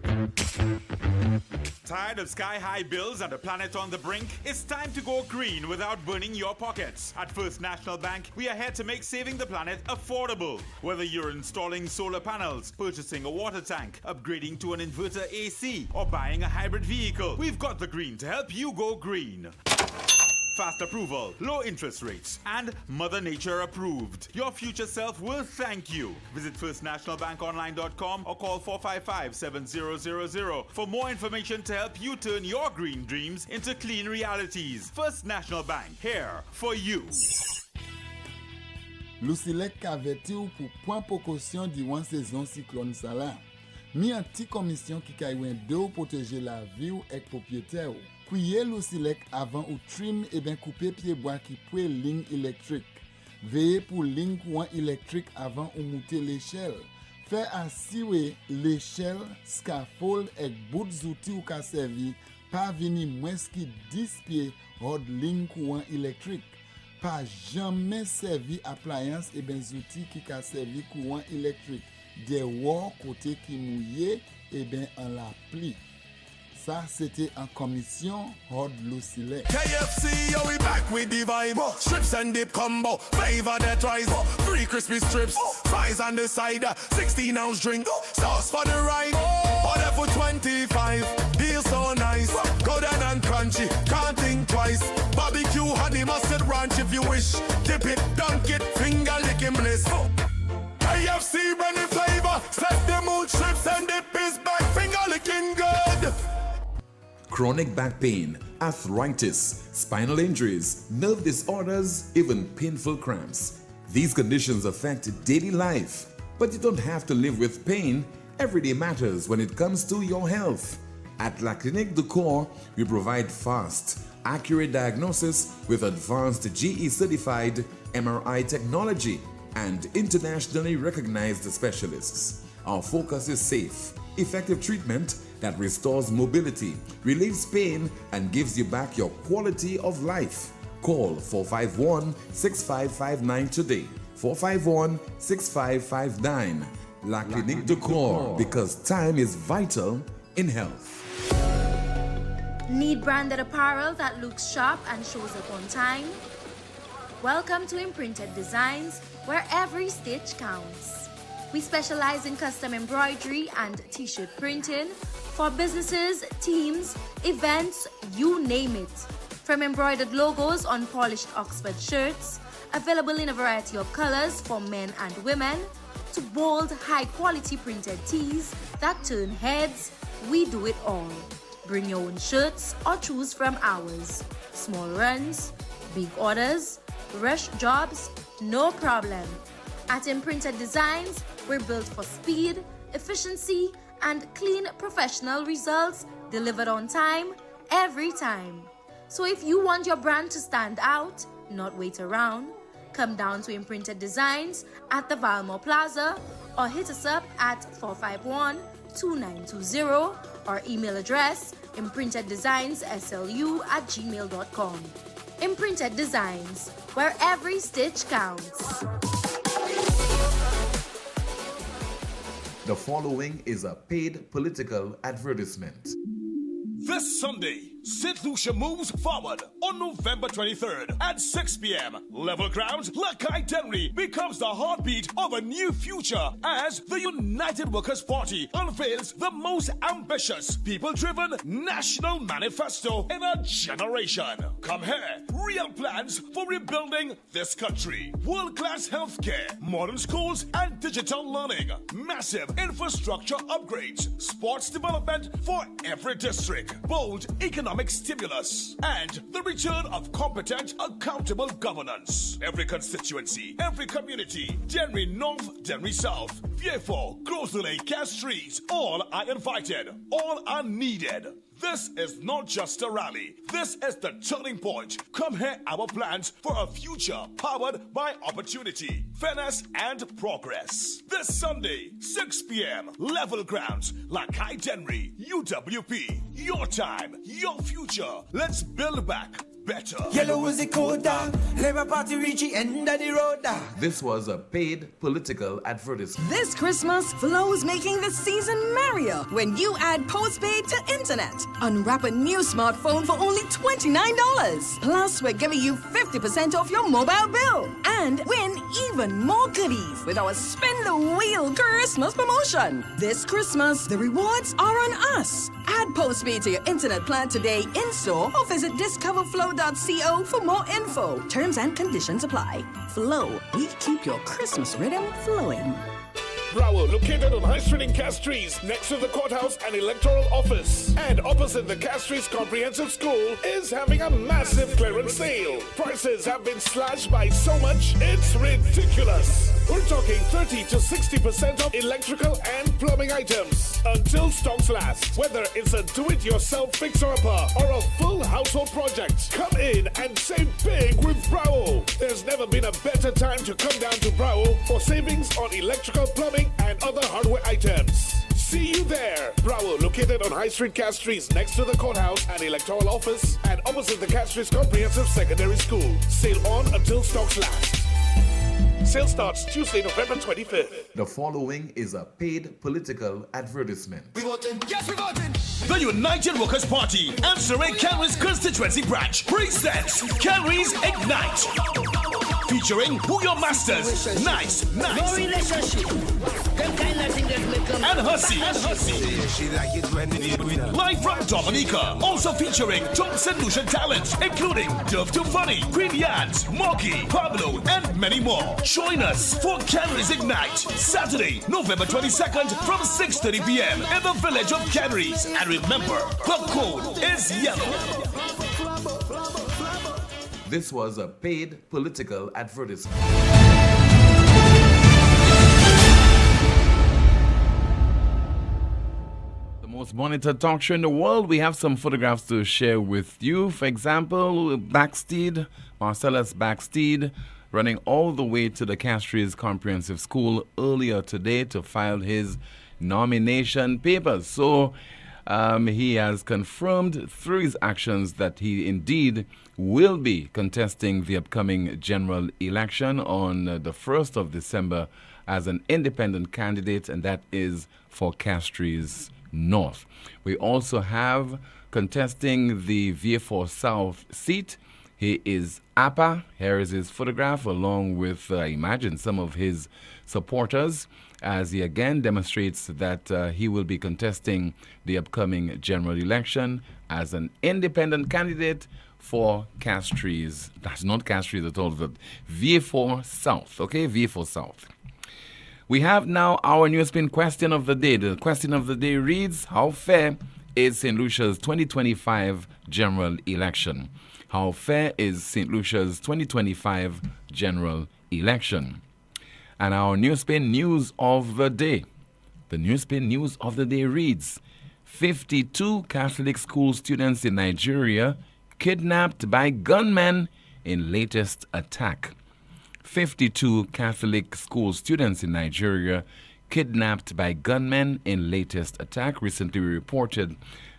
Tired of sky-high bills and a planet on the brink? It's time to go green without burning your pockets. At First National Bank, we are here to make saving the planet affordable. Whether you're installing solar panels, purchasing a water tank, upgrading to an inverter AC, or buying a hybrid vehicle, we've got the green to help you go green. Fast approval, low interest rates, and Mother Nature approved. Your future self will thank you. Visit firstnationalbankonline.com or call 455-7000 for more information to help you turn your green dreams into clean realities. First National Bank, here for you. Lucilec aveti ou pour point précaution durant saison cyclone Salah. Mi an ti commission qui kaywen de ou protéger la vie ou ek propriétaire ou. Pouye Lucilec avant ou trim et ben couper pied bois qui pouye ligne électrique. Veillez pour ligne courant électrique avant ou monter l'échelle. Fait assurer l'échelle, scaffold et bout d'outils ou ka servi pas vini moins qui 10 pieds hors ligne courant électrique. Pas jamais servi appliance et ben outils qui ka servi courant électrique. Des wall côté qui mouillé et ben en la pli. Ça, c'était en commission hors Lucilec. KFC, yo, we back with the vibe. Strips and dip combo, flavor that rise. Free crispy strips, fries on the side. 16-ounce drink, sauce for the ride. Order for 25, deal so nice. Go down and crunchy, can't think twice. Barbecue, honey, mustard ranch if you wish. Dip it, dunk it, finger licking bliss. KFC, running flavor. Set the mood, strips and dip is back. Finger licking good. Chronic back pain, arthritis, spinal injuries, nerve disorders, even painful cramps. These conditions affect daily life, but you don't have to live with pain. Every day matters when it comes to your health. At La Clinique du Corps, we provide fast, accurate diagnosis with advanced GE-certified MRI technology and internationally recognized specialists. Our focus is safe, effective treatment that restores mobility, relieves pain, and gives you back your quality of life. Call 451-6559 today. 451-6559. La Clinique du Corps, because time is vital in health. Need branded apparel that looks sharp and shows up on time? Welcome to Imprinted Designs, where every stitch counts. We specialize in custom embroidery and t-shirt printing for businesses, teams, events, you name it. From embroidered logos on polished Oxford shirts, available in a variety of colors for men and women, to bold, high-quality printed tees that turn heads, we do it all. Bring your own shirts or choose from ours. Small runs, big orders, rush jobs, no problem. At Imprinted Designs, we're built for speed, efficiency, and clean professional results delivered on time, every time. So if you want your brand to stand out, not wait around, come down to Imprinted Designs at the Valmore Plaza or hit us up at 451-2920 or email address imprinteddesignsSLU@gmail.com. Imprinted Designs, where every stitch counts. The following is a paid political advertisement. This Sunday, St. Lucia moves forward on November 23rd at 6 p.m. Level ground, Lakai Denry becomes the heartbeat of a new future as the United Workers' Party unveils the most ambitious, people-driven national manifesto in a generation. Come here, real plans for rebuilding this country. World-class healthcare, modern schools and digital learning, massive infrastructure upgrades, sports development for every district, bold economic stimulus, and the return of competent, accountable governance. Every constituency, every community, Denry North, Denry South, Vieux-Fort, Gros-de-Lay, Castries, all are invited, all are needed. This is not just a rally. This is the turning point. Come hear our plans for a future powered by opportunity, fairness, and progress. This Sunday, 6 p.m., Level Grounds, Lakai Denry, UWP. Your time, your future. Let's build back better. Yellow is the code, Labour Party reach the end of the road. This was a paid political advertisement. This Christmas, Flow's making the season merrier when you add postpaid to internet. Unwrap a new smartphone for only $29. Plus, we're giving you 50% off your mobile bill. And win even more goodies with our Spin the Wheel Christmas promotion. This Christmas, the rewards are on us. Add postpaid to your internet plan today in-store or visit discoverflow.co for more info. Terms and conditions apply. Flow, we keep your Christmas rhythm flowing. Bravo, located on High Street in Castries, next to the courthouse and electoral office, and opposite the Castries Comprehensive School, is having a massive clearance sale. Prices have been slashed by so much, it's ridiculous. We're talking 30 to 60% off electrical and plumbing items until stocks last. Whether it's a do-it-yourself fixer-upper or a full household project, come in and save big with Bravo. There's never been a better time to come down to Bravo for savings on electrical, plumbing, and other hardware items. See you there. Bravo, located on High Street, Castries, next to the courthouse and electoral office, and opposite the Castries Comprehensive Secondary School. Sale on until stocks last. Sale starts Tuesday, November 25th. The following is a paid political advertisement. We voting. Yes, we voting. The United Workers' Party and Surrey Kenry's constituency branch presents Kenry's Ignite. Featuring Who Your Masters, Nice, No relationship. Them kind of thing that make them. and Hussy. She like it when they do it. Live from Dominica, also featuring top St. Lucian talent, including Dove Too Funny, Queen Yans, Monkey, Pablo, and many more. Join us for Kenry's Ignite, Saturday, November 22nd from 6:30 p.m. in the village of Kenry's. And remember, the code is yellow. This was a paid political advertisement. The most monitored talk show in the world. We have some photographs to share with you. For example, Backsteed, Marcellus Backsteed, running all the way to the Castries Comprehensive School earlier today to file his nomination papers. So he has confirmed through his actions that he indeed will be contesting the upcoming general election on the 1st of December as an independent candidate, and that is for Castries North. We also have contesting the Vieux-Fort South seat. He is Appa. Here is his photograph along with, I imagine, some of his supporters as he again demonstrates that he will be contesting the upcoming general election as an independent candidate for Castries. That's not Castries at all, but Vieux-Fort South. Okay, Vieux-Fort South. We have now our NewsSpin question of the day. The question of the day reads, how fair is St. Lucia's 2025 general election? How fair is St. Lucia's 2025 general election? And our NewsSpin news of the day. The NewsSpin news of the day reads, 52 Catholic school students in Nigeria kidnapped by gunmen in latest attack. 52 Catholic school students in Nigeria kidnapped by gunmen in latest attack. Recently reported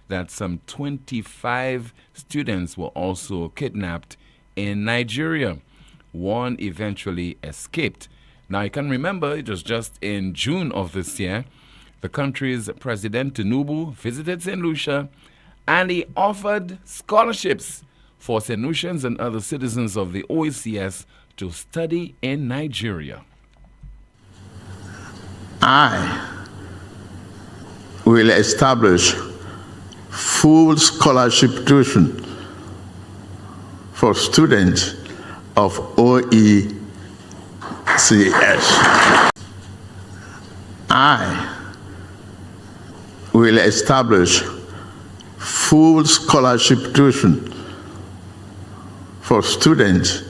that some 25 students were also kidnapped in Nigeria. One eventually escaped. Now, you can remember it was just in June of this year, the country's President Tinubu visited St. Lucia and he offered scholarships for St. Lucians and other citizens of the OECS to study in Nigeria. I will establish full scholarship tuition for students of OECS. I will establish full scholarship tuition for students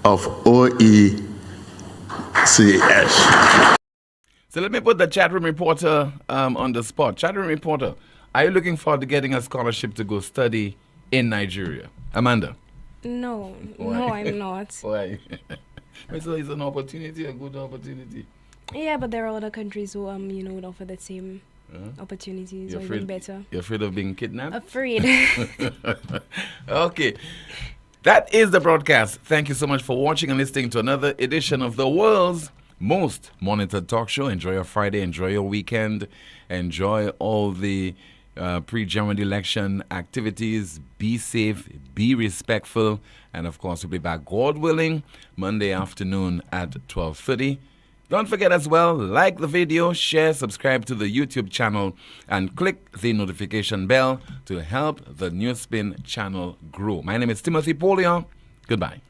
of OECS. So let me put the chat room reporter on the spot. Chat room reporter, are you looking forward to getting a scholarship to go study in Nigeria? Amanda? No, Why? no, I'm not. Why? So it's an opportunity, a good opportunity. Yeah, but there are other countries who, would offer the same opportunities or even better. You're afraid of being kidnapped? Afraid. Okay. That is the broadcast. Thank you so much for watching and listening to another edition of the world's most monitored talk show. Enjoy your Friday, enjoy your weekend, enjoy all the pre-general election activities. Be safe, be respectful, and of course we'll be back, God willing, Monday afternoon at 12:30. Don't forget as well, like the video, share, subscribe to the YouTube channel, and click the notification bell to help the NewsSpin channel grow. My name is Timothy Poleon. Goodbye.